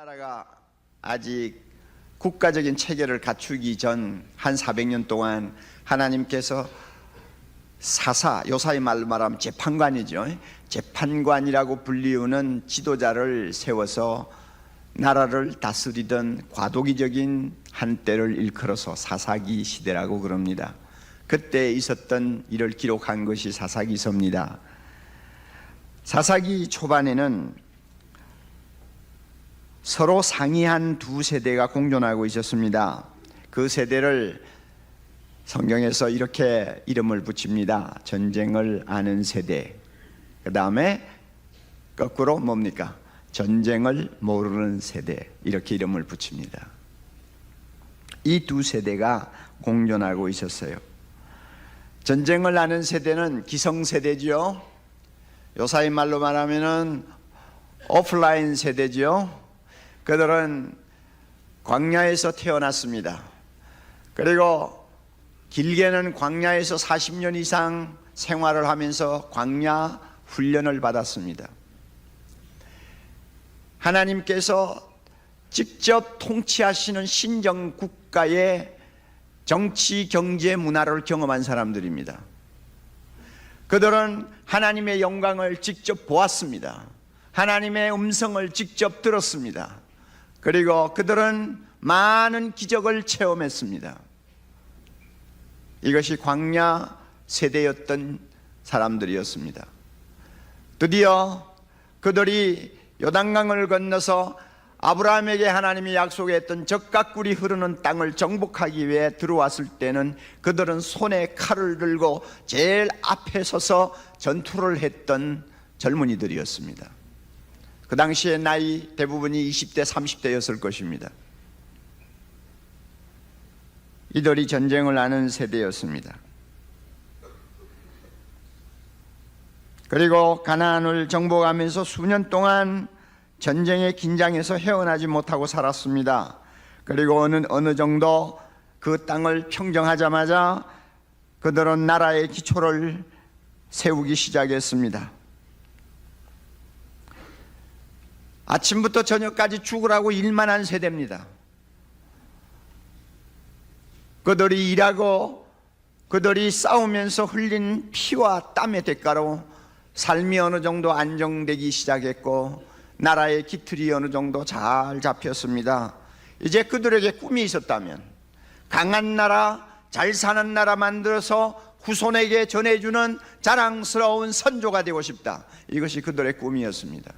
우리나라가 아직 국가적인 체계를 갖추기 전 한 400년 동안 하나님께서 사사, 요사의 말로 말하면 재판관이죠. 재판관이라고 불리우는 지도자를 세워서 나라를 다스리던 과도기적인 한때를 일컬어서 사사기 시대라고 그럽니다. 그때 있었던 일을 기록한 것이 사사기서입니다. 사사기 초반에는 서로 상이한 두 세대가 공존하고 있었습니다. 그 세대를 성경에서 이렇게 이름을 붙입니다. 전쟁을 아는 세대. 그 다음에 거꾸로 뭡니까? 전쟁을 모르는 세대. 이렇게 이름을 붙입니다. 이 두 세대가 공존하고 있었어요. 전쟁을 아는 세대는 기성세대죠. 요사의 말로 말하면은 오프라인 세대죠. 그들은 광야에서 태어났습니다. 그리고 길게는 광야에서 40년 이상 생활을 하면서 광야 훈련을 받았습니다. 하나님께서 직접 통치하시는 신정 국가의 정치, 경제, 문화를 경험한 사람들입니다. 그들은 하나님의 영광을 직접 보았습니다. 하나님의 음성을 직접 들었습니다. 그리고 그들은 많은 기적을 체험했습니다. 이것이 광야 세대였던 사람들이었습니다. 드디어 그들이 요단강을 건너서 아브라함에게 하나님이 약속했던 적과 꿀이 흐르는 땅을 정복하기 위해 들어왔을 때는 그들은 손에 칼을 들고 제일 앞에 서서 전투를 했던 젊은이들이었습니다. 그 당시의 나이 대부분이 20대, 30대였을 것입니다. 이들이 전쟁을 아는 세대였습니다. 그리고 가나안을 정복하면서 수년 동안 전쟁의 긴장에서 헤어나지 못하고 살았습니다. 그리고 어느 정도 그 땅을 평정하자마자 그들은 나라의 기초를 세우기 시작했습니다. 아침부터 저녁까지 죽으라고 일만 한 세대입니다. 그들이 일하고 그들이 싸우면서 흘린 피와 땀의 대가로 삶이 어느 정도 안정되기 시작했고 나라의 기틀이 어느 정도 잘 잡혔습니다. 이제 그들에게 꿈이 있었다면 강한 나라, 잘 사는 나라 만들어서 후손에게 전해주는 자랑스러운 선조가 되고 싶다. 이것이 그들의 꿈이었습니다.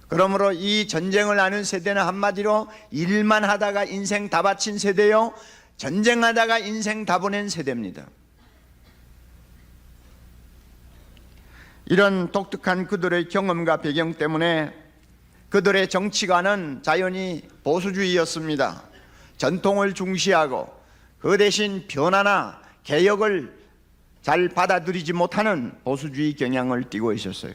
그러므로 이 전쟁을 아는 세대는 한마디로 일만 하다가 인생 다 바친 세대요, 전쟁하다가 인생 다 보낸 세대입니다. 이런 독특한 그들의 경험과 배경 때문에 그들의 정치관은 자연히 보수주의였습니다. 전통을 중시하고 그 대신 변화나 개혁을 잘 받아들이지 못하는 보수주의 경향을 띠고 있었어요.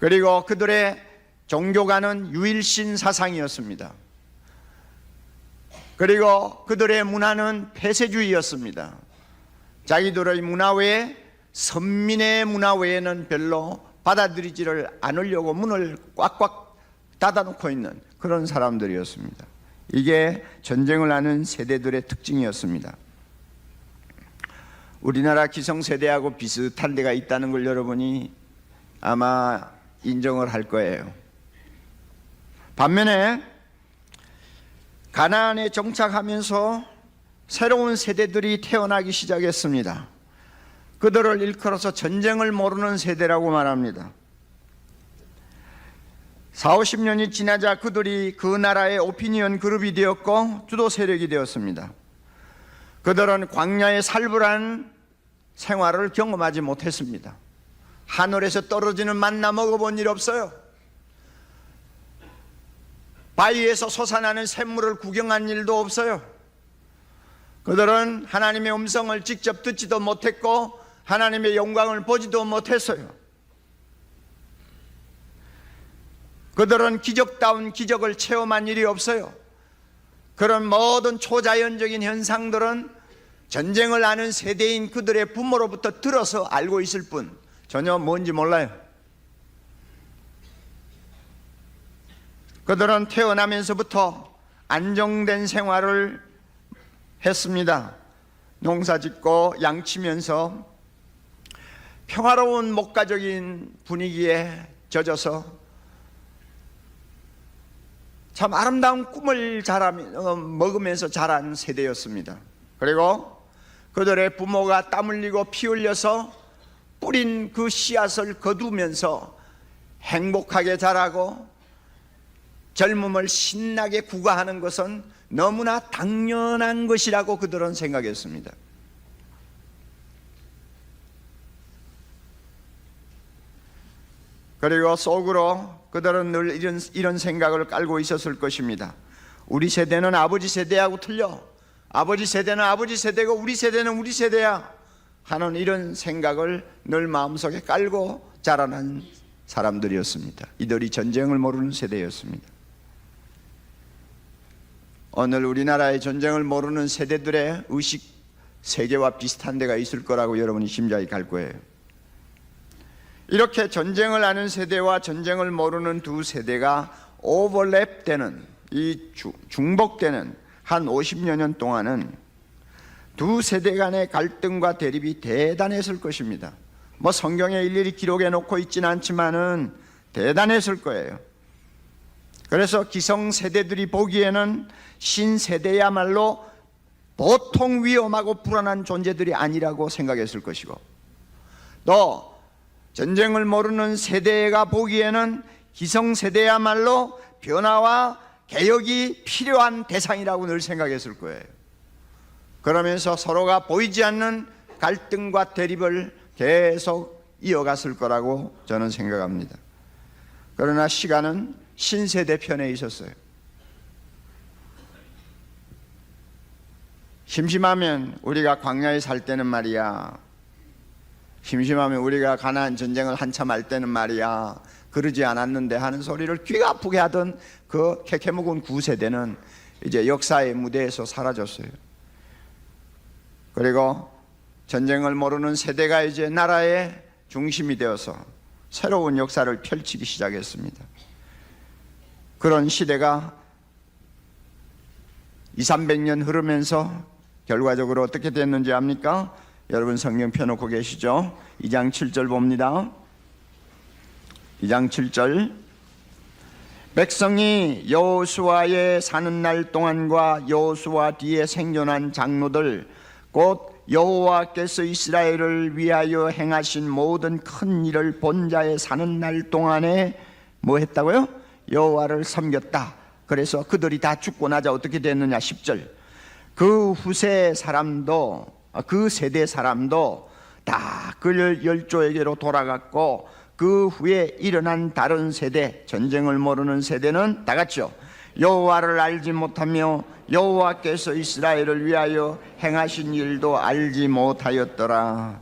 그리고 그들의 종교관은 유일신 사상이었습니다. 그리고 그들의 문화는 폐쇄주의였습니다. 자기들의 문화 외에 선민의 문화 외에는 별로 받아들이지를 않으려고 문을 꽉꽉 닫아놓고 있는 그런 사람들이었습니다. 이게 전쟁을 아는 세대들의 특징이었습니다. 우리나라 기성세대하고 비슷한 데가 있다는 걸 여러분이 아마 인정을 할 거예요. 반면에 가나안에 정착하면서 새로운 세대들이 태어나기 시작했습니다. 그들을 일컬어서 전쟁을 모르는 세대라고 말합니다. 40-50년이 지나자 그들이 그 나라의 오피니언 그룹이 되었고 주도 세력이 되었습니다. 그들은 광야의 살벌한 생활을 경험하지 못했습니다. 하늘에서 떨어지는 만나 먹어본 일 없어요. 바위에서 솟아나는 샘물을 구경한 일도 없어요. 그들은 하나님의 음성을 직접 듣지도 못했고 하나님의 영광을 보지도 못했어요. 그들은 기적다운 기적을 체험한 일이 없어요. 그런 모든 초자연적인 현상들은 전쟁을 아는 세대인 그들의 부모로부터 들어서 알고 있을 뿐 전혀 뭔지 몰라요. 그들은 태어나면서부터 안정된 생활을 했습니다. 농사짓고 양치면서 평화로운 목가적인 분위기에 젖어서 참 아름다운 꿈을 먹으면서 자란 세대였습니다. 그리고 그들의 부모가 땀 흘리고 피 흘려서 뿌린 그 씨앗을 거두면서 행복하게 자라고 젊음을 신나게 구가하는 것은 너무나 당연한 것이라고 그들은 생각했습니다. 그리고 속으로 그들은 늘 이런 생각을 깔고 있었을 것입니다. 우리 세대는 아버지 세대하고 틀려. 아버지 세대는 아버지 세대고 우리 세대는 우리 세대야 하는 이런 생각을 늘 마음속에 깔고 자라난 사람들이었습니다. 이들이 전쟁을 모르는 세대였습니다. 오늘 우리나라의 전쟁을 모르는 세대들의 의식 세계와 비슷한 데가 있을 거라고 여러분이 심자히 갈 거예요. 이렇게 전쟁을 아는 세대와 전쟁을 모르는 두 세대가 오버랩되는, 중복되는 한 50여 년 동안은 두 세대 간의 갈등과 대립이 대단했을 것입니다. 뭐 성경에 일일이 기록해 놓고 있지는 않지만은 대단했을 거예요. 그래서 기성세대들이 보기에는 신세대야말로 보통 위험하고 불안한 존재들이 아니라고 생각했을 것이고, 또 전쟁을 모르는 세대가 보기에는 기성세대야말로 변화와 개혁이 필요한 대상이라고 늘 생각했을 거예요. 그러면서 서로가 보이지 않는 갈등과 대립을 계속 이어갔을 거라고 저는 생각합니다. 그러나 시간은 신세대 편에 있었어요. 심심하면 우리가 광야에 살 때는 말이야, 심심하면 우리가 가나안 전쟁을 한참 할 때는 말이야, 그러지 않았는데 하는 소리를 귀가 아프게 하던 그 캐캐묵은 구세대는 이제 역사의 무대에서 사라졌어요. 그리고 전쟁을 모르는 세대가 이제 나라의 중심이 되어서 새로운 역사를 펼치기 시작했습니다. 그런 시대가 200~300년 흐르면서 결과적으로 어떻게 됐는지 압니까? 여러분 성경 펴놓고 계시죠? 2장 7절 봅니다. 2장 7절, 백성이 여호수아에 사는 날 동안과 여호수아 뒤에 생존한 장로들, 곧 여호와께서 이스라엘을 위하여 행하신 모든 큰 일을 본 자에 사는 날 동안에 뭐 했다고요? 여호와를 섬겼다. 그래서 그들이 다 죽고 나자 어떻게 됐느냐? 10절, 그 후세 사람도, 그 세대 사람도 다 그 열조에게로 돌아갔고, 그 후에 일어난 다른 세대, 전쟁을 모르는 세대는 다 같이요, 여호와를 알지 못하며 여호와께서 이스라엘을 위하여 행하신 일도 알지 못하였더라.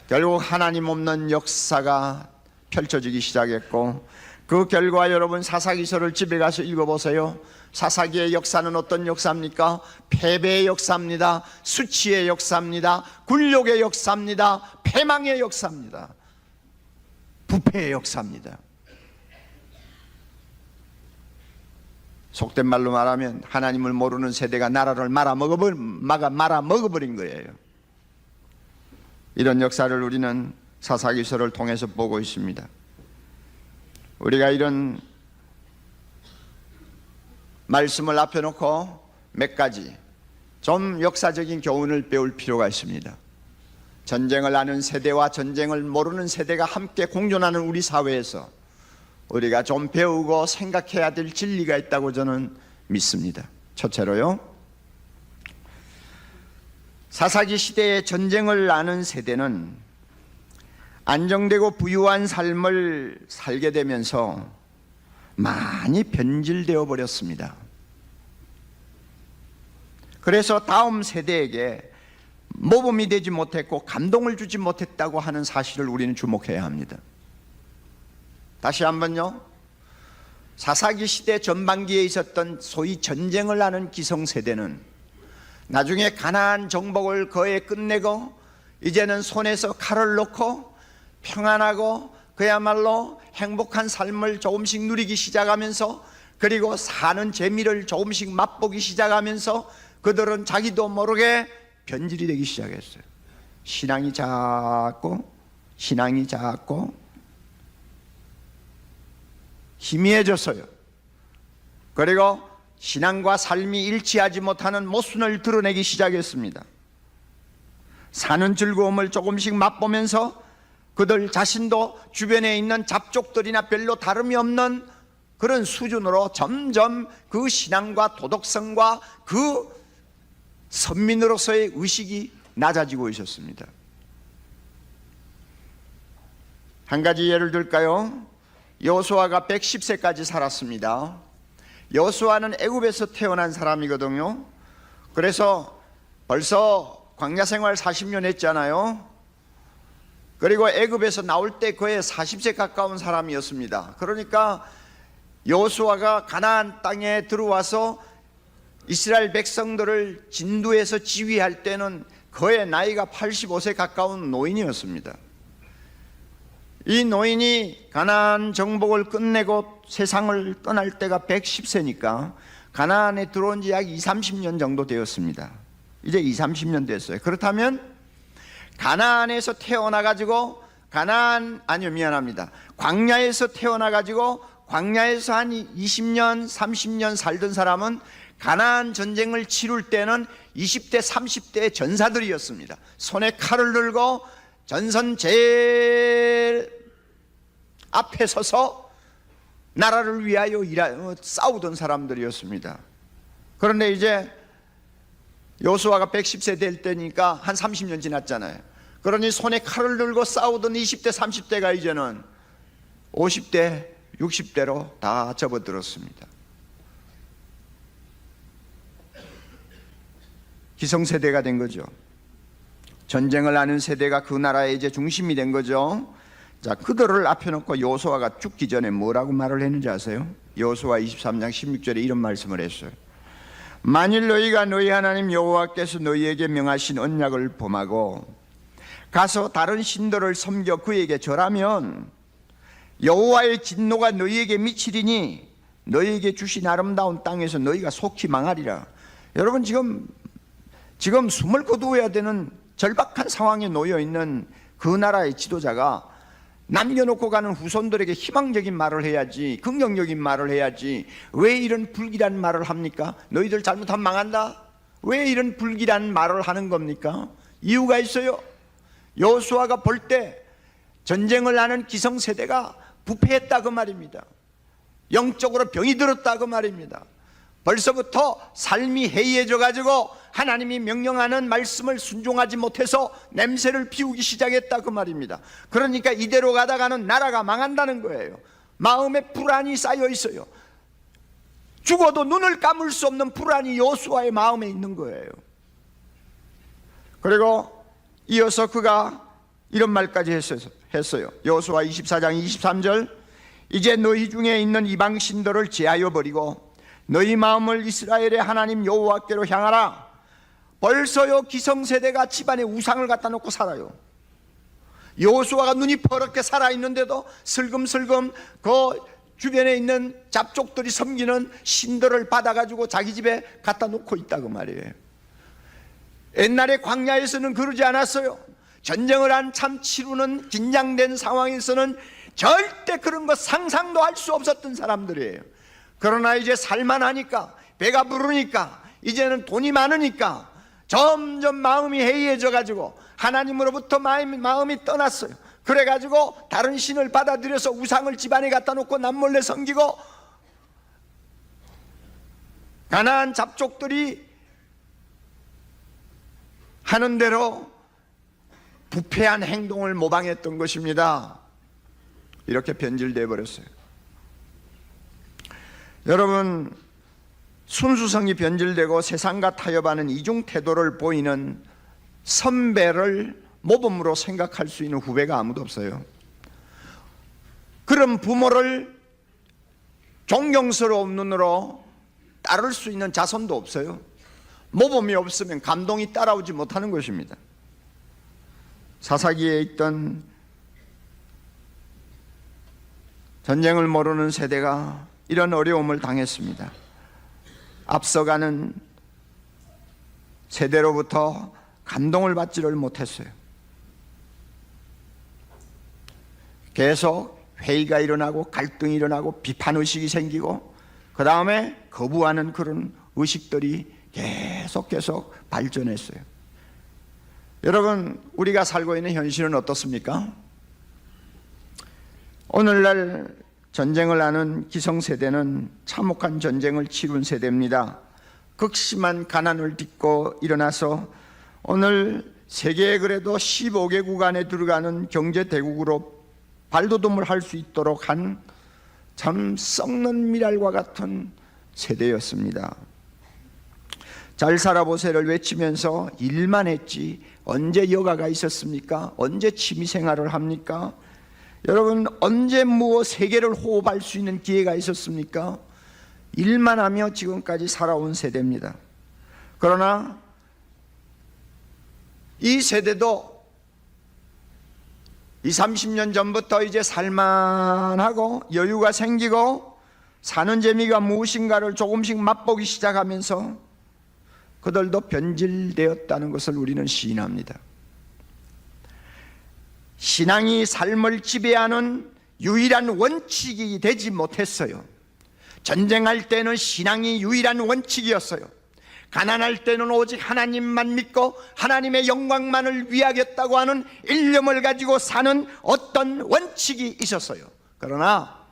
결국 하나님 없는 역사가 펼쳐지기 시작했고, 그 결과 여러분 사사기서를 집에 가서 읽어보세요. 사사기의 역사는 어떤 역사입니까? 패배의 역사입니다. 수치의 역사입니다. 굴욕의 역사입니다. 패망의 역사입니다. 부패의 역사입니다. 속된 말로 말하면 하나님을 모르는 세대가 나라를 말아먹어버린 거예요. 이런 역사를 우리는 사사기서를 통해서 보고 있습니다. 우리가 이런 말씀을 앞에 놓고 몇 가지 좀 역사적인 교훈을 배울 필요가 있습니다. 전쟁을 아는 세대와 전쟁을 모르는 세대가 함께 공존하는 우리 사회에서 우리가 좀 배우고 생각해야 될 진리가 있다고 저는 믿습니다. 첫째로요, 사사기 시대의 전쟁을 아는 세대는 안정되고 부유한 삶을 살게 되면서 많이 변질되어 버렸습니다. 그래서 다음 세대에게 모범이 되지 못했고 감동을 주지 못했다고 하는 사실을 우리는 주목해야 합니다. 다시 한번요, 사사기 시대 전반기에 있었던 소위 전쟁을 아는 기성세대는 나중에 가나안 정복을 거의 끝내고 이제는 손에서 칼을 놓고 평안하고 그야말로 행복한 삶을 조금씩 누리기 시작하면서, 그리고 사는 재미를 조금씩 맛보기 시작하면서 그들은 자기도 모르게 변질이 되기 시작했어요. 신앙이 작고 희미해졌어요. 그리고 신앙과 삶이 일치하지 못하는 모순을 드러내기 시작했습니다. 사는 즐거움을 조금씩 맛보면서 그들 자신도 주변에 있는 잡족들이나 별로 다름이 없는 그런 수준으로 점점 그 신앙과 도덕성과 그 선민으로서의 의식이 낮아지고 있었습니다. 한 가지 예를 들까요? 여호수아가 110세까지 살았습니다. 여호수아는 애굽에서 태어난 사람이거든요. 그래서 벌써 광야 생활 40년 했잖아요. 그리고 애굽에서 나올 때 거의 40세 가까운 사람이었습니다. 그러니까 여호수아가 가나안 땅에 들어와서 이스라엘 백성들을 진두에서 지휘할 때는 거의 나이가 85세 가까운 노인이었습니다. 이 노인이 가나안 정복을 끝내고 세상을 떠날 때가 110세니까 가나안에 들어온 지 약 20-30년 정도 되었습니다. 이제 20-30년 됐어요. 그렇다면 가나안에서 태어나가지고 광야에서 태어나가지고 광야에서 한 20년, 30년 살던 사람은 가나안 전쟁을 치룰 때는 20대, 30대의 전사들이었습니다. 손에 칼을 들고 전선 제일 앞에 서서 나라를 위하여 싸우던 사람들이었습니다. 그런데 이제 여호수아가 110세 될 때니까 한 30년 지났잖아요. 그러니 손에 칼을 들고 싸우던 20대, 30대가 이제는 50대, 60대로 다 접어들었습니다. 기성세대가 된 거죠. 전쟁을 하는 세대가 그 나라의 이제 중심이 된 거죠. 자, 그들을 앞에 놓고 여호수아가 죽기 전에 뭐라고 말을 했는지 아세요? 여호수아 23장 16절에 이런 말씀을 했어요. 만일 너희가 너희 하나님 여호와께서 너희에게 명하신 언약을 범하고 가서 다른 신들을 섬겨 그에게 절하면 여호와의 진노가 너희에게 미치리니 너희에게 주신 아름다운 땅에서 너희가 속히 망하리라. 여러분, 지금 숨을 거두어야 되는 절박한 상황에 놓여 있는 그 나라의 지도자가 남겨놓고 가는 후손들에게 희망적인 말을 해야지, 긍정적인 말을 해야지, 왜 이런 불길한 말을 합니까? 너희들 잘못하면 망한다? 왜 이런 불길한 말을 하는 겁니까? 이유가 있어요. 여호수아가 볼 때 전쟁을 하는 기성세대가 부패했다 그 말입니다. 영적으로 병이 들었다 그 말입니다. 벌써부터 삶이 해이해져 가지고 하나님이 명령하는 말씀을 순종하지 못해서 냄새를 피우기 시작했다 그 말입니다. 그러니까 이대로 가다가는 나라가 망한다는 거예요. 마음에 불안이 쌓여 있어요. 죽어도 눈을 감을 수 없는 불안이 여호수아의 마음에 있는 거예요. 그리고 이어서 그가 이런 말까지 했어요. 여호수아 24장 23절, 이제 너희 중에 있는 이방 신들을 제하여 버리고 너희 마음을 이스라엘의 하나님 여호와께로 향하라. 벌써요 기성세대가 집안에 우상을 갖다 놓고 살아요. 여호수아가 눈이 퍼렇게 살아있는데도 슬금슬금 그 주변에 있는 잡족들이 섬기는 신들을 받아가지고 자기 집에 갖다 놓고 있다고 말이에요. 옛날에 광야에서는 그러지 않았어요. 전쟁을 한참 치루는 긴장된 상황에서는 절대 그런 거 상상도 할 수 없었던 사람들이에요. 그러나 이제 살만하니까, 배가 부르니까, 이제는 돈이 많으니까 점점 마음이 해이해져 가지고 하나님으로부터 마음이 떠났어요. 그래가지고 다른 신을 받아들여서 우상을 집안에 갖다 놓고 남몰래 섬기고, 가나안 잡족들이 하는 대로 부패한 행동을 모방했던 것입니다. 이렇게 변질되어 버렸어요. 여러분, 순수성이 변질되고 세상과 타협하는 이중 태도를 보이는 선배를 모범으로 생각할 수 있는 후배가 아무도 없어요. 그런 부모를 존경스러운 눈으로 따를 수 있는 자손도 없어요. 모범이 없으면 감동이 따라오지 못하는 것입니다. 사사기에 있던 전쟁을 모르는 세대가 이런 어려움을 당했습니다. 앞서가는 세대로부터 감동을 받지를 못했어요. 계속 회의가 일어나고 갈등이 일어나고 비판의식이 생기고 그 다음에 거부하는 그런 의식들이 계속 발전했어요. 여러분, 우리가 살고 있는 현실은 어떻습니까? 오늘날 전쟁을 하는 기성세대는 참혹한 전쟁을 치룬 세대입니다. 극심한 가난을 딛고 일어나서 오늘 세계에 그래도 15개국 안에 들어가는 경제대국으로 발돋움을 할 수 있도록 한 참 썩는 미랄과 같은 세대였습니다. 잘 살아보세요를 외치면서 일만 했지 언제 여가가 있었습니까? 언제 취미생활을 합니까? 여러분, 언제 세계를 호흡할 수 있는 기회가 있었습니까? 일만 하며 지금까지 살아온 세대입니다. 그러나 이 세대도 20, 30년 전부터 이제 살만하고 여유가 생기고 사는 재미가 무엇인가를 조금씩 맛보기 시작하면서 그들도 변질되었다는 것을 우리는 시인합니다. 신앙이 삶을 지배하는 유일한 원칙이 되지 못했어요. 전쟁할 때는 신앙이 유일한 원칙이었어요. 가난할 때는 오직 하나님만 믿고 하나님의 영광만을 위하겠다고 하는 일념을 가지고 사는 어떤 원칙이 있었어요. 그러나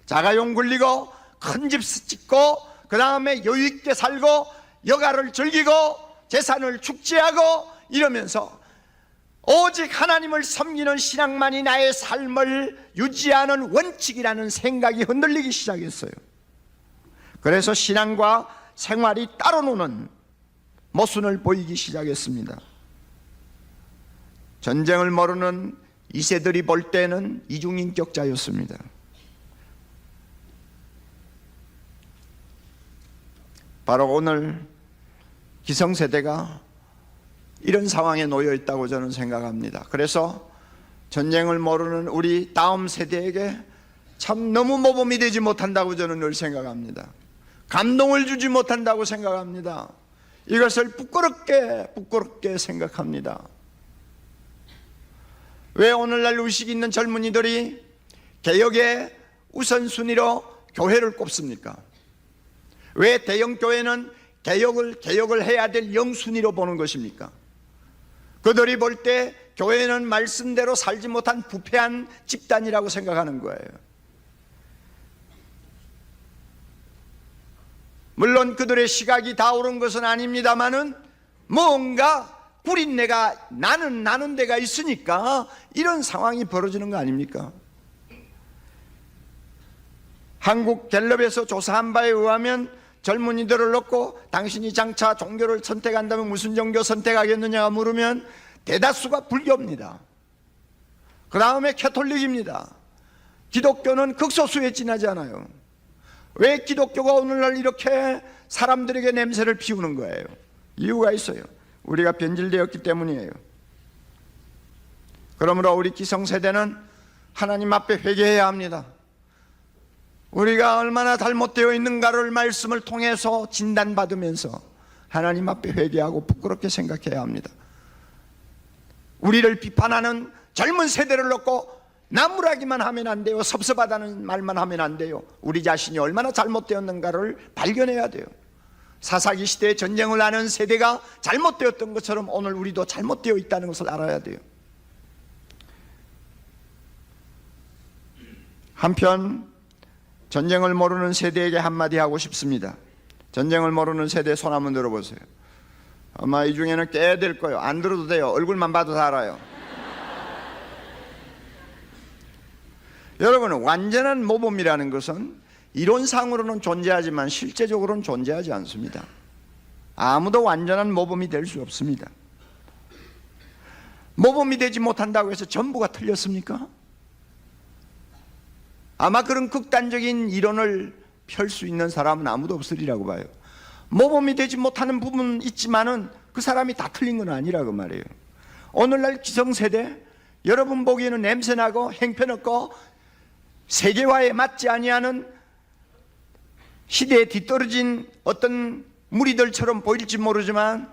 자가용 굴리고 큰 집 짓고 그 다음에 여유있게 살고 여가를 즐기고 재산을 축제하고 이러면서 오직 하나님을 섬기는 신앙만이 나의 삶을 유지하는 원칙이라는 생각이 흔들리기 시작했어요. 그래서 신앙과 생활이 따로 노는 모순을 보이기 시작했습니다. 전쟁을 모르는 이 세들이 볼 때는 이중인격자였습니다. 바로 오늘 기성세대가 이런 상황에 놓여 있다고 저는 생각합니다. 그래서 전쟁을 모르는 우리 다음 세대에게 참 너무 모범이 되지 못한다고 저는 늘 생각합니다. 감동을 주지 못한다고 생각합니다. 이것을 부끄럽게 생각합니다. 왜 오늘날 의식 있는 젊은이들이 개혁의 우선순위로 교회를 꼽습니까? 왜 대형교회는 개혁을 해야 될 영순위로 보는 것입니까? 그들이 볼 때 교회는 말씀대로 살지 못한 부패한 집단이라고 생각하는 거예요. 물론 그들의 시각이 다 옳은 것은 아닙니다만은 뭔가 구린내가 나는 데가 있으니까 이런 상황이 벌어지는 거 아닙니까? 한국 갤럽에서 조사한 바에 의하면 젊은이들을 놓고 당신이 장차 종교를 선택한다면 무슨 종교 선택하겠느냐가 물으면 대다수가 불교입니다. 그 다음에 캐톨릭입니다. 기독교는 극소수에 지나지 않아요. 왜 기독교가 오늘날 이렇게 사람들에게 냄새를 피우는 거예요? 이유가 있어요. 우리가 변질되었기 때문이에요. 그러므로 우리 기성세대는 하나님 앞에 회개해야 합니다. 우리가 얼마나 잘못되어 있는가를 말씀을 통해서 진단받으면서 하나님 앞에 회개하고 부끄럽게 생각해야 합니다. 우리를 비판하는 젊은 세대를 놓고 나무라기만 하면 안 돼요. 섭섭하다는 말만 하면 안 돼요. 우리 자신이 얼마나 잘못되었는가를 발견해야 돼요. 사사기 시대에 전쟁을 하는 세대가 잘못되었던 것처럼 오늘 우리도 잘못되어 있다는 것을 알아야 돼요. 한편 전쟁을 모르는 세대에게 한마디 하고 싶습니다. 전쟁을 모르는 세대 손 한번 들어보세요. 아마 이 중에는 꽤 될 거예요. 안 들어도 돼요. 얼굴만 봐도 다 알아요. 여러분, 완전한 모범이라는 것은 이론상으로는 존재하지만 실제적으로는 존재하지 않습니다. 아무도 완전한 모범이 될 수 없습니다. 모범이 되지 못한다고 해서 전부가 틀렸습니까? 아마 그런 극단적인 이론을 펼 수 있는 사람은 아무도 없으리라고 봐요. 모범이 되지 못하는 부분은 있지만은 그 사람이 다 틀린 건 아니라고 말이에요. 오늘날 기성세대, 여러분 보기에는 냄새나고 행편없고 세계화에 맞지 아니하는 시대에 뒤떨어진 어떤 무리들처럼 보일지 모르지만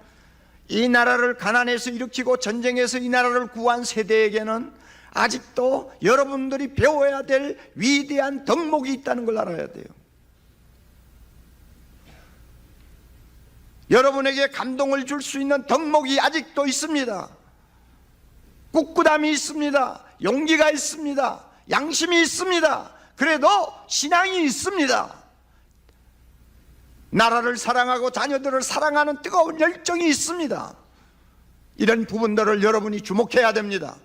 이 나라를 가난에서 일으키고 전쟁에서 이 나라를 구한 세대에게는 아직도 여러분들이 배워야 될 위대한 덕목이 있다는 걸 알아야 돼요. 여러분에게 감동을 줄 수 있는 덕목이 아직도 있습니다. 꿋꿋함이 있습니다. 용기가 있습니다. 양심이 있습니다. 그래도 신앙이 있습니다. 나라를 사랑하고 자녀들을 사랑하는 뜨거운 열정이 있습니다. 이런 부분들을 여러분이 주목해야 됩니다.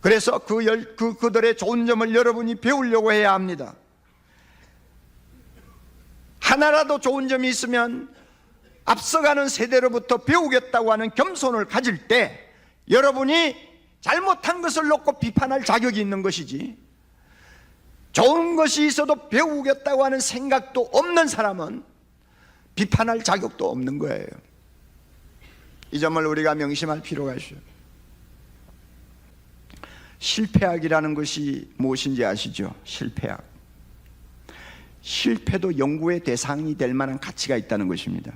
그래서 그들의 좋은 점을 여러분이 배우려고 해야 합니다. 하나라도 좋은 점이 있으면 앞서가는 세대로부터 배우겠다고 하는 겸손을 가질 때 여러분이 잘못한 것을 놓고 비판할 자격이 있는 것이지, 좋은 것이 있어도 배우겠다고 하는 생각도 없는 사람은 비판할 자격도 없는 거예요. 이 점을 우리가 명심할 필요가 있어요. 실패학이라는 것이 무엇인지 아시죠? 실패학. 실패도 연구의 대상이 될 만한 가치가 있다는 것입니다.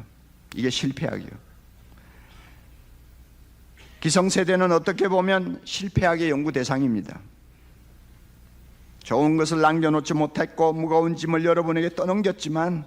이게 실패학이에요. 기성세대는 어떻게 보면 실패학의 연구 대상입니다. 좋은 것을 남겨놓지 못했고 무거운 짐을 여러분에게 떠넘겼지만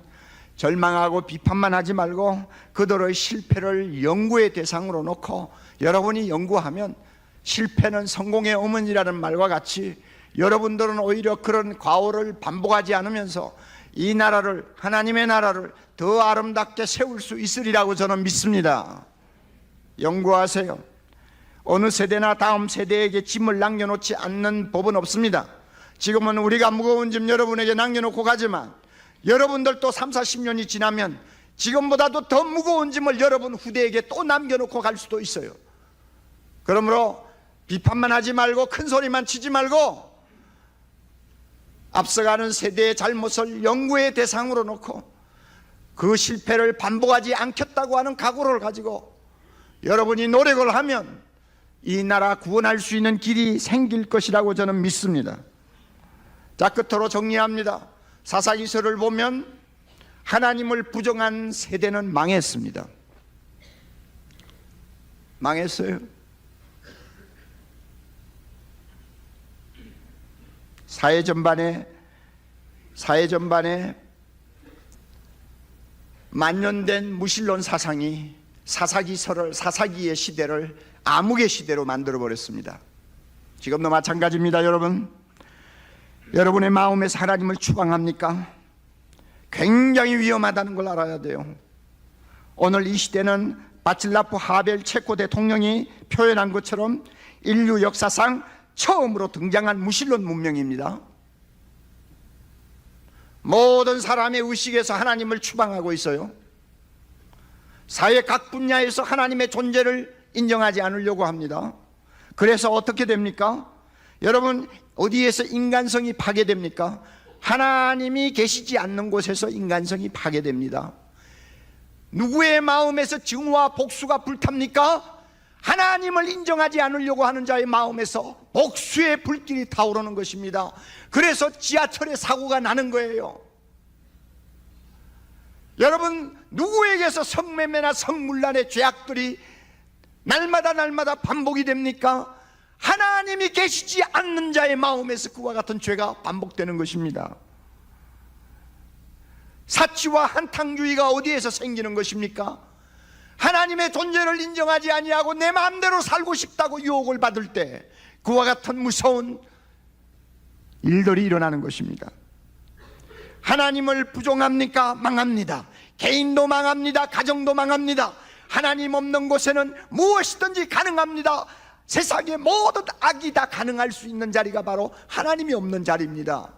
절망하고 비판만 하지 말고 그들의 실패를 연구의 대상으로 놓고 여러분이 연구하면 실패는 성공의 어머니라는 말과 같이 여러분들은 오히려 그런 과오를 반복하지 않으면서 이 나라를, 하나님의 나라를 더 아름답게 세울 수 있으리라고 저는 믿습니다. 연구하세요. 어느 세대나 다음 세대에게 짐을 남겨놓지 않는 법은 없습니다. 지금은 우리가 무거운 짐 여러분에게 남겨놓고 가지만 여러분들도 30-40년이 지나면 지금보다도 더 무거운 짐을 여러분 후대에게 또 남겨놓고 갈 수도 있어요. 그러므로 비판만 하지 말고 큰 소리만 치지 말고 앞서가는 세대의 잘못을 연구의 대상으로 놓고 그 실패를 반복하지 않겠다고 하는 각오를 가지고 여러분이 노력을 하면 이 나라 구원할 수 있는 길이 생길 것이라고 저는 믿습니다. 자, 끝으로 정리합니다. 사사기서를 보면 하나님을 부정한 세대는 망했습니다. 망했어요. 사회 전반에 만년된 무신론 사상이 사사기의 시대를 암흑의 시대로 만들어 버렸습니다. 지금도 마찬가지입니다. 여러분의 마음에서 하나님을 추방합니까? 굉장히 위험하다는 걸 알아야 돼요. 오늘 이 시대는 바칠라프 하벨 체코 대통령이 표현한 것처럼 인류 역사상 처음으로 등장한 무신론 문명입니다. 모든 사람의 의식에서 하나님을 추방하고 있어요. 사회 각 분야에서 하나님의 존재를 인정하지 않으려고 합니다. 그래서 어떻게 됩니까? 여러분, 어디에서 인간성이 파괴됩니까? 하나님이 계시지 않는 곳에서 인간성이 파괴됩니다. 누구의 마음에서 증오와 복수가 불탑니까? 하나님을 인정하지 않으려고 하는 자의 마음에서 복수의 불길이 타오르는 것입니다. 그래서 지하철에 사고가 나는 거예요. 여러분, 누구에게서 성매매나 성물란의 죄악들이 날마다 반복이 됩니까? 하나님이 계시지 않는 자의 마음에서 그와 같은 죄가 반복되는 것입니다. 사치와 한탕주의가 어디에서 생기는 것입니까? 하나님의 존재를 인정하지 아니하고 내 마음대로 살고 싶다고 유혹을 받을 때 그와 같은 무서운 일들이 일어나는 것입니다. 하나님을 부정합니까? 망합니다. 개인도 망합니다. 가정도 망합니다. 하나님 없는 곳에는 무엇이든지 가능합니다. 세상의 모든 악이 다 가능할 수 있는 자리가 바로 하나님이 없는 자리입니다.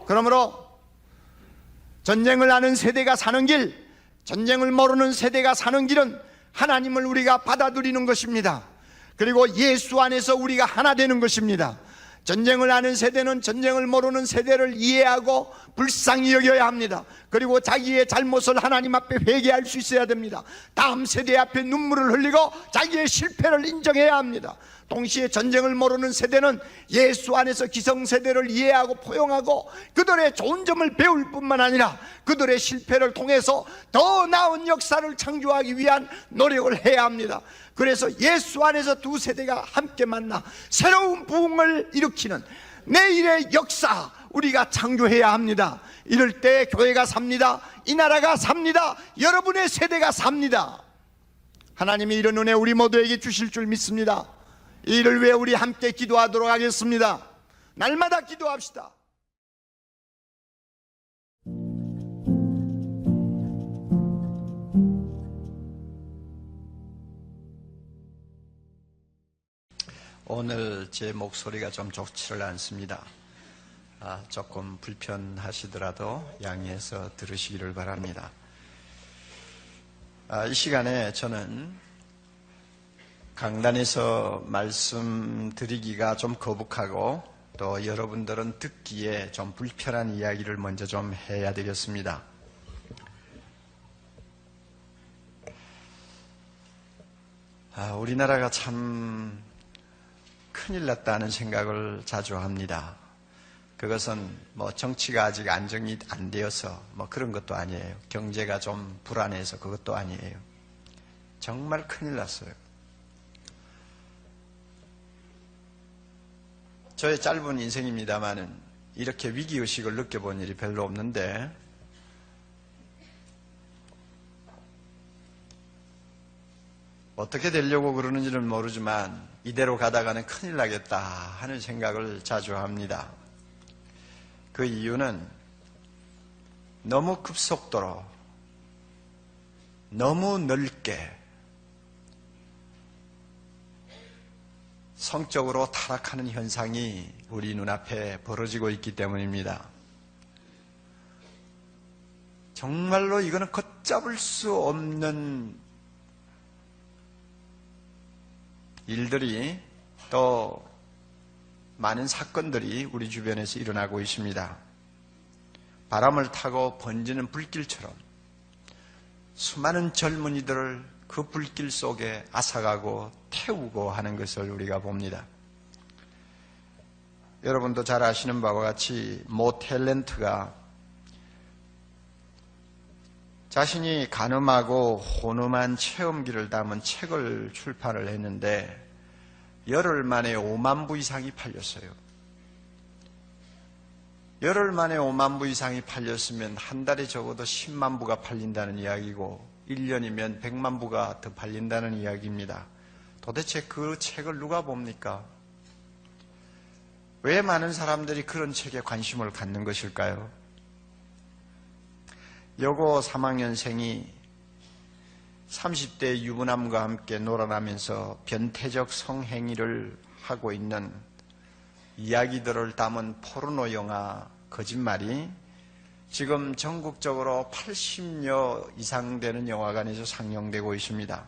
그러므로 전쟁을 아는 세대가 사는 길, 전쟁을 모르는 세대가 사는 길은 하나님을 우리가 받아들이는 것입니다. 그리고 예수 안에서 우리가 하나 되는 것입니다. 전쟁을 아는 세대는 전쟁을 모르는 세대를 이해하고 불쌍히 여겨야 합니다. 그리고 자기의 잘못을 하나님 앞에 회개할 수 있어야 됩니다. 다음 세대 앞에 눈물을 흘리고 자기의 실패를 인정해야 합니다. 동시에 전쟁을 모르는 세대는 예수 안에서 기성세대를 이해하고 포용하고 그들의 좋은 점을 배울 뿐만 아니라 그들의 실패를 통해서 더 나은 역사를 창조하기 위한 노력을 해야 합니다. 그래서 예수 안에서 두 세대가 함께 만나 새로운 부흥을 일으키는 내일의 역사, 우리가 창조해야 합니다. 이럴 때 교회가 삽니다. 이 나라가 삽니다. 여러분의 세대가 삽니다. 하나님이 이런 은혜 우리 모두에게 주실 줄 믿습니다. 이 일을 위해 우리 함께 기도하도록 하겠습니다. 날마다 기도합시다. 오늘 제 목소리가 좀 좋지를 않습니다. 조금 불편하시더라도 양해해서 들으시기를 바랍니다. 이 시간에 저는 강단에서 말씀드리기가 좀 거북하고 또 여러분들은 듣기에 좀 불편한 이야기를 먼저 좀 해야 되겠습니다. 우리나라가 참 큰일 났다는 생각을 자주 합니다. 그것은 정치가 아직 안정이 안 되어서 그런 것도 아니에요. 경제가 좀 불안해서 그것도 아니에요. 정말 큰일 났어요. 저의 짧은 인생입니다만은 이렇게 위기의식을 느껴본 일이 별로 없는데 어떻게 되려고 그러는지는 모르지만 이대로 가다가는 큰일 나겠다 하는 생각을 자주 합니다. 그 이유는 너무 급속도로 너무 넓게 성적으로 타락하는 현상이 우리 눈앞에 벌어지고 있기 때문입니다. 정말로 이거는 걷잡을 수 없는 일들이 또 많은 사건들이 우리 주변에서 일어나고 있습니다. 바람을 타고 번지는 불길처럼 수많은 젊은이들을 그 불길 속에 앗아가고 태우고 하는 것을 우리가 봅니다. 여러분도 잘 아시는 바와 같이 모 탤런트가 자신이 간음하고 혼음한 체험기를 담은 책을 출판을 했는데 열흘 만에 5만 부 이상이 팔렸어요. 열흘 만에 5만 부 이상이 팔렸으면 한 달에 적어도 10만 부가 팔린다는 이야기고 1년이면 100만 부가 더 팔린다는 이야기입니다. 도대체 그 책을 누가 봅니까? 왜 많은 사람들이 그런 책에 관심을 갖는 것일까요? 여고 3학년생이 30대 유부남과 함께 놀아나면서 변태적 성행위를 하고 있는 이야기들을 담은 포르노 영화 거짓말이 지금 전국적으로 80여 이상 되는 영화관에서 상영되고 있습니다.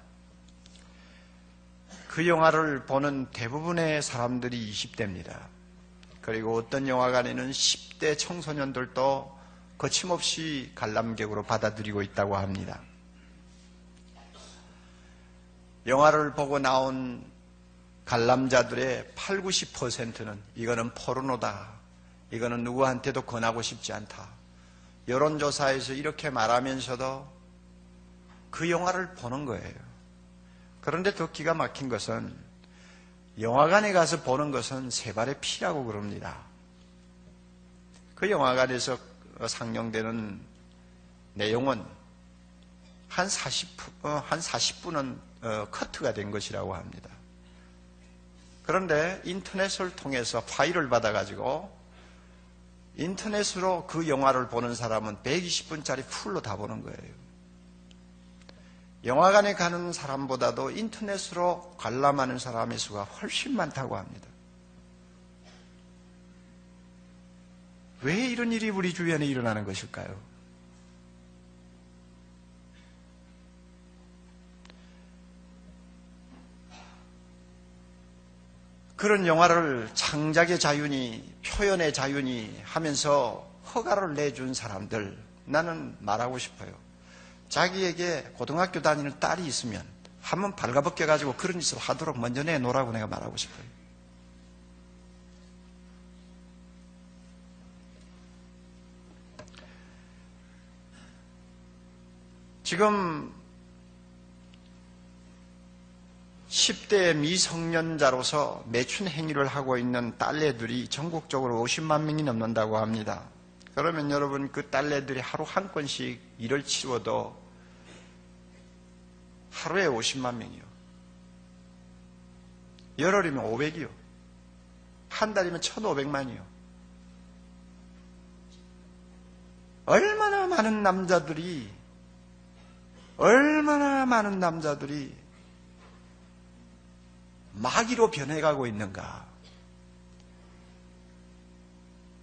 그 영화를 보는 대부분의 사람들이 20대입니다. 그리고 어떤 영화관에는 10대 청소년들도 거침없이 관람객으로 받아들이고 있다고 합니다. 영화를 보고 나온 관람자들의 8, 90%는 이거는 포르노다. 이거는 누구한테도 권하고 싶지 않다. 여론조사에서 이렇게 말하면서도 그 영화를 보는 거예요. 그런데 더 기가 막힌 것은 영화관에 가서 보는 것은 세 발의 피라고 그럽니다. 그 영화관에서 상영되는 내용은 한 40분은 커트가 된 것이라고 합니다. 그런데 인터넷을 통해서 파일을 받아가지고 인터넷으로 그 영화를 보는 사람은 120분짜리 풀로 다 보는 거예요. 영화관에 가는 사람보다도 인터넷으로 관람하는 사람의 수가 훨씬 많다고 합니다. 왜 이런 일이 우리 주변에 일어나는 것일까요? 그런 영화를 창작의 자유니 표현의 자유니 하면서 허가를 내준 사람들, 나는 말하고 싶어요. 자기에게 고등학교 다니는 딸이 있으면 한번 발가벗겨가지고 그런 짓을 하도록 먼저 내놓으라고 내가 말하고 싶어요. 지금 10대 미성년자로서 매춘 행위를 하고 있는 딸내들이 전국적으로 50만 명이 넘는다고 합니다. 그러면 여러분, 그 딸내들이 하루 한 건씩 일을 치워도 하루에 50만 명이요. 열흘이면 500이요. 한 달이면 1,500만이요. 얼마나 많은 남자들이 마귀로 변해가고 있는가.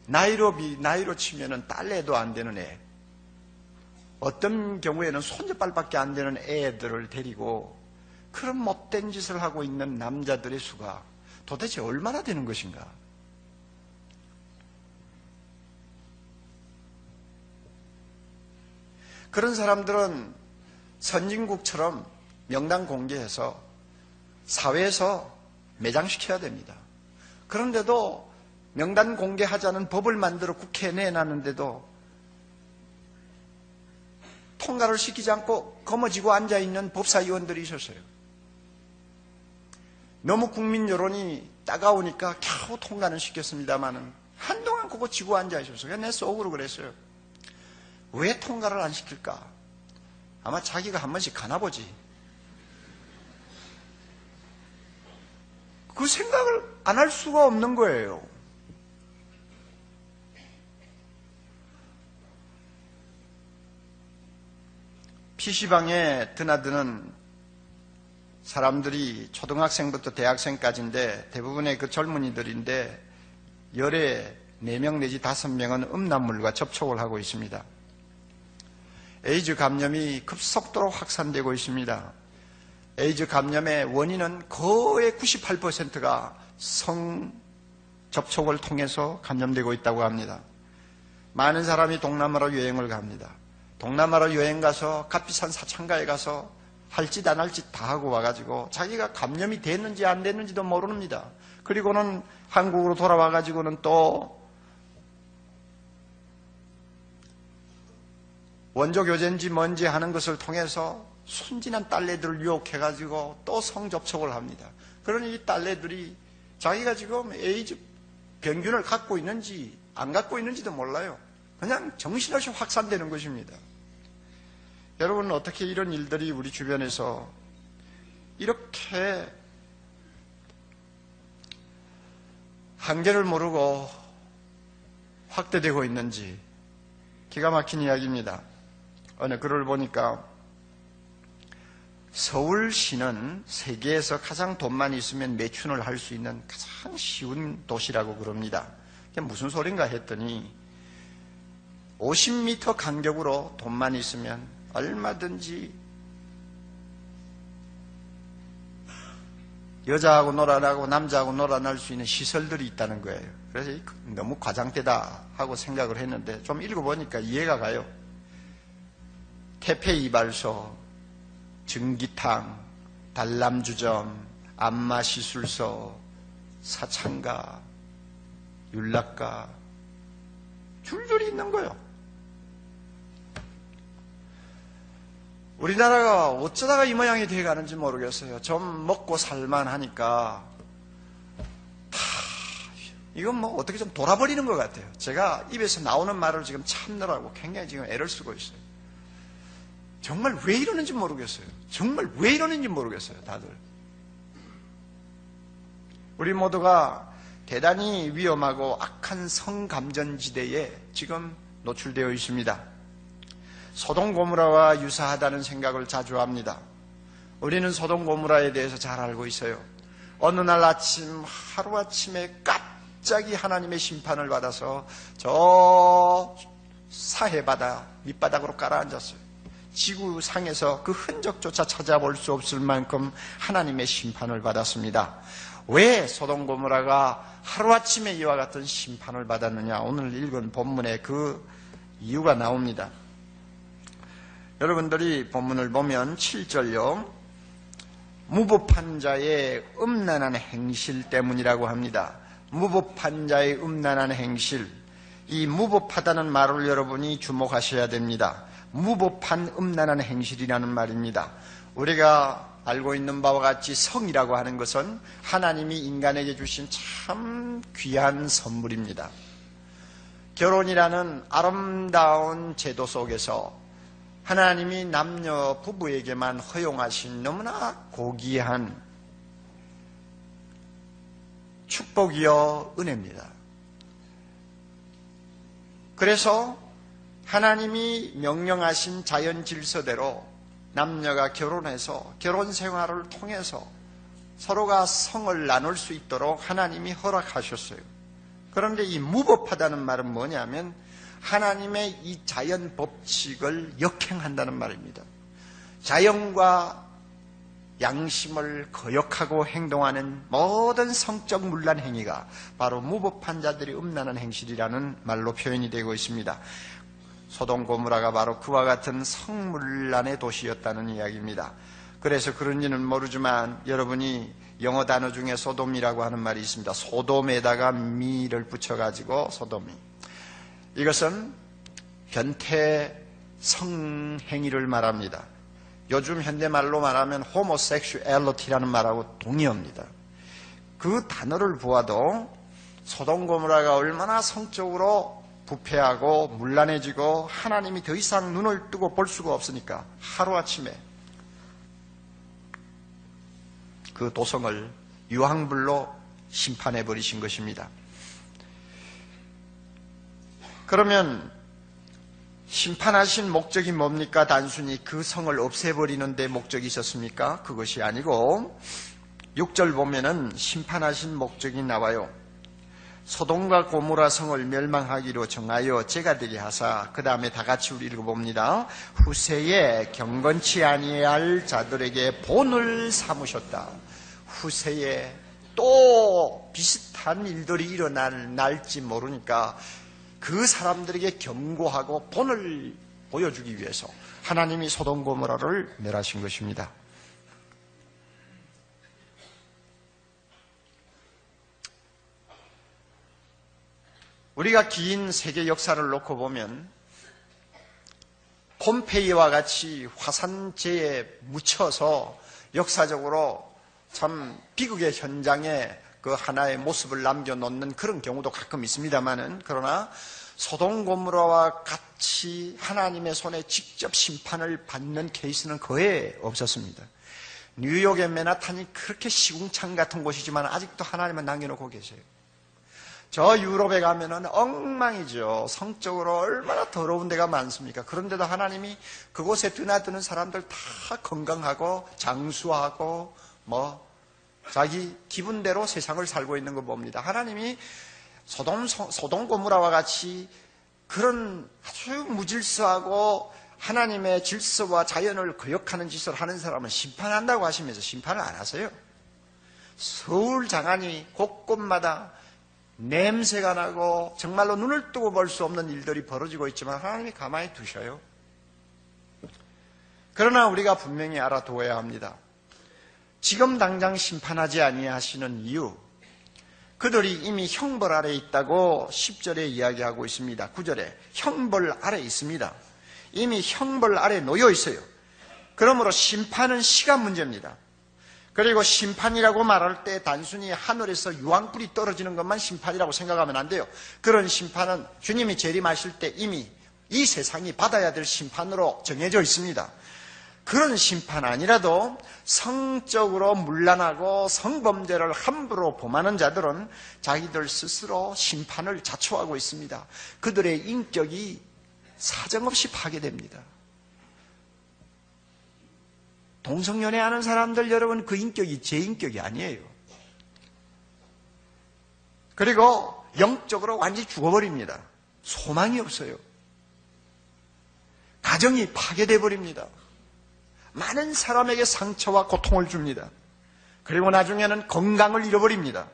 나이로 치면은 딸내도 안 되는 애, 어떤 경우에는 손자발밖에 안 되는 애들을 데리고 그런 못된 짓을 하고 있는 남자들의 수가 도대체 얼마나 되는 것인가. 그런 사람들은 선진국처럼 명단 공개해서 사회에서 매장시켜야 됩니다. 그런데도 명단 공개하자는 법을 만들어 국회에 내놨는데도 통과를 시키지 않고 거머쥐고 앉아있는 법사위원들이 있었어요. 너무 국민 여론이 따가우니까 겨우 통과는 시켰습니다마는 한동안 그거 지고 앉아있었어요. 내 속으로 그랬어요. 왜 통과를 안 시킬까? 아마 자기가 한 번씩 가나보지. 그 생각을 안 할 수가 없는 거예요. PC방에 드나드는 사람들이 초등학생부터 대학생까지인데 대부분의 그 젊은이들인데 열에 4명 내지 5명은 음란물과 접촉을 하고 있습니다. 에이즈 감염이 급속도로 확산되고 있습니다. 에이즈 감염의 원인은 거의 98%가 성 접촉을 통해서 감염되고 있다고 합니다. 많은 사람이 동남아로 여행을 갑니다. 동남아로 여행 가서 값비싼 사창가에 가서 할 짓 안 할 짓 다 하고 와가지고 자기가 감염이 됐는지 안 됐는지도 모릅니다. 그리고는 한국으로 돌아와가지고는 또 원조교제인지 뭔지 하는 것을 통해서 순진한 딸내들을 유혹해가지고 또 성접촉을 합니다. 그러니 이 딸내들이 자기가 지금 에이즈 병균을 갖고 있는지 안 갖고 있는지도 몰라요. 그냥 정신없이 확산되는 것입니다. 여러분, 어떻게 이런 일들이 우리 주변에서 이렇게 한계를 모르고 확대되고 있는지 기가 막힌 이야기입니다. 어느 글을 보니까 서울시는 세계에서 가장 돈만 있으면 매춘을 할 수 있는 가장 쉬운 도시라고 그럽니다. 그게 무슨 소린가 했더니 50m 간격으로 돈만 있으면 얼마든지 여자하고 놀아나고 남자하고 놀아날 수 있는 시설들이 있다는 거예요. 그래서 너무 과장되다 하고 생각을 했는데 좀 읽어보니까 이해가 가요. 태페이발소, 증기탕, 단람주점, 안마시술소, 사창가, 윤락가 줄줄이 있는 거예요. 우리나라가 어쩌다가 이 모양이 돼가는지 모르겠어요. 좀 먹고 살만하니까 이건 뭐 어떻게 좀 돌아버리는 것 같아요. 제가 입에서 나오는 말을 지금 참느라고 굉장히 지금 애를 쓰고 있어요. 정말 왜 이러는지 모르겠어요. 정말 왜 이러는지 모르겠어요, 다들. 우리 모두가 대단히 위험하고 악한 성감전지대에 지금 노출되어 있습니다. 소돔 고모라와 유사하다는 생각을 자주 합니다. 우리는 소돔 고모라에 대해서 잘 알고 있어요. 어느 날 아침, 하루아침에 갑자기 하나님의 심판을 받아서 저 사해바다 밑바닥으로 깔아앉았어요. 지구상에서 그 흔적조차 찾아볼 수 없을 만큼 하나님의 심판을 받았습니다. 왜 소돔 고모라가 하루아침에 이와 같은 심판을 받았느냐? 오늘 읽은 본문에 그 이유가 나옵니다. 여러분들이 본문을 보면 7절요. 무법한 자의 음란한 행실 때문이라고 합니다. 무법한 자의 음란한 행실. 이 무법하다는 말을 여러분이 주목하셔야 됩니다. 무법한 음란한 행실이라는 말입니다. 우리가 알고 있는 바와 같이 성이라고 하는 것은 하나님이 인간에게 주신 참 귀한 선물입니다. 결혼이라는 아름다운 제도 속에서 하나님이 남녀 부부에게만 허용하신 너무나 고귀한 축복이요 은혜입니다. 그래서 하나님이 명령하신 자연 질서대로 남녀가 결혼해서 결혼 생활을 통해서 서로가 성을 나눌 수 있도록 하나님이 허락하셨어요. 그런데 이 무법하다는 말은 뭐냐면 하나님의 이 자연 법칙을 역행한다는 말입니다. 자연과 양심을 거역하고 행동하는 모든 성적 문란 행위가 바로 무법한 자들이 음란한 행실이라는 말로 표현이 되고 있습니다. 소돔 고모라가 바로 그와 같은 성문란의 도시였다는 이야기입니다. 그래서 그런지는 모르지만 여러분이 영어 단어 중에 소돔이라고 하는 말이 있습니다. 소돔에다가 미를 붙여가지고 소돔이. 이것은 변태 성행위를 말합니다. 요즘 현대말로 말하면 호모섹슈얼리티라는 말하고 동의합니다. 그 단어를 보아도 소돔 고모라가 얼마나 성적으로 부패하고 문란해지고 하나님이 더 이상 눈을 뜨고 볼 수가 없으니까 하루아침에 그 도성을 유황불로 심판해 버리신 것입니다. 그러면 심판하신 목적이 뭡니까? 단순히 그 성을 없애버리는 데 목적이 있었습니까? 그것이 아니고 6절 보면은 심판하신 목적이 나와요. 소돔과 고모라 성을 멸망하기로 정하여 제가 되게 하사, 그 다음에 다 같이 우리 읽어봅니다. 후세에 경건치 아니할 자들에게 본을 삼으셨다. 후세에 또 비슷한 일들이 일어날지 모르니까 그 사람들에게 경고하고 본을 보여주기 위해서 하나님이 소돔 고모라를 멸하신 것입니다. 우리가 긴 세계 역사를 놓고 보면 폼페이와 같이 화산재에 묻혀서 역사적으로 참 비극의 현장에 그 하나의 모습을 남겨놓는 그런 경우도 가끔 있습니다만은, 그러나 소돔 고모라와 같이 하나님의 손에 직접 심판을 받는 케이스는 거의 없었습니다. 뉴욕의 맨하탄이 그렇게 시궁창 같은 곳이지만 아직도 하나님은 남겨놓고 계세요. 저 유럽에 가면은 엉망이죠. 성적으로 얼마나 더러운 데가 많습니까? 그런데도 하나님이 그곳에 드나드는 사람들 다 건강하고 장수하고 자기 기분대로 세상을 살고 있는 거 봅니다. 하나님이 소돔 고모라와 같이 그런 아주 무질서하고 하나님의 질서와 자연을 거역하는 짓을 하는 사람은 심판한다고 하시면서 심판을 안 하세요. 서울 장안이 곳곳마다 냄새가 나고 정말로 눈을 뜨고 볼 수 없는 일들이 벌어지고 있지만 하나님이 가만히 두셔요. 그러나 우리가 분명히 알아두어야 합니다. 지금 당장 심판하지 아니하시는 이유, 그들이 이미 형벌 아래 있다고 10절에 이야기하고 있습니다. 9절에 형벌 아래 있습니다. 이미 형벌 아래 놓여 있어요. 그러므로 심판은 시간 문제입니다. 그리고 심판이라고 말할 때 단순히 하늘에서 유황불이 떨어지는 것만 심판이라고 생각하면 안 돼요. 그런 심판은 주님이 재림하실 때 이미 이 세상이 받아야 될 심판으로 정해져 있습니다. 그런 심판 아니라도 성적으로 문란하고 성범죄를 함부로 범하는 자들은 자기들 스스로 심판을 자초하고 있습니다. 그들의 인격이 사정없이 파괴됩니다. 동성연애하는 사람들 여러분, 그 인격이 제 인격이 아니에요. 그리고 영적으로 완전히 죽어버립니다. 소망이 없어요. 가정이 파괴돼 버립니다. 많은 사람에게 상처와 고통을 줍니다. 그리고 나중에는 건강을 잃어버립니다.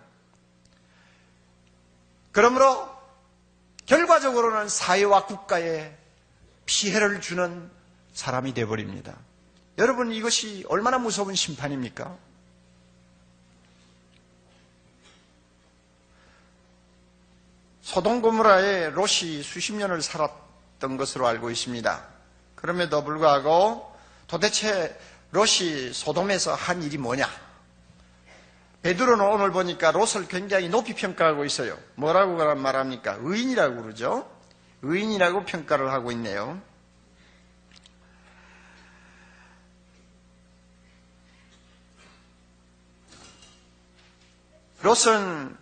그러므로 결과적으로는 사회와 국가에 피해를 주는 사람이 되어버립니다. 여러분, 이것이 얼마나 무서운 심판입니까? 소돔 고모라에 롯이 수십 년을 살았던 것으로 알고 있습니다. 그럼에도 불구하고 도대체 롯이 소돔에서 한 일이 뭐냐? 베드로는 오늘 보니까 롯을 굉장히 높이 평가하고 있어요. 뭐라고 말합니까? 의인이라고 그러죠. 의인이라고 평가를 하고 있네요. 롯은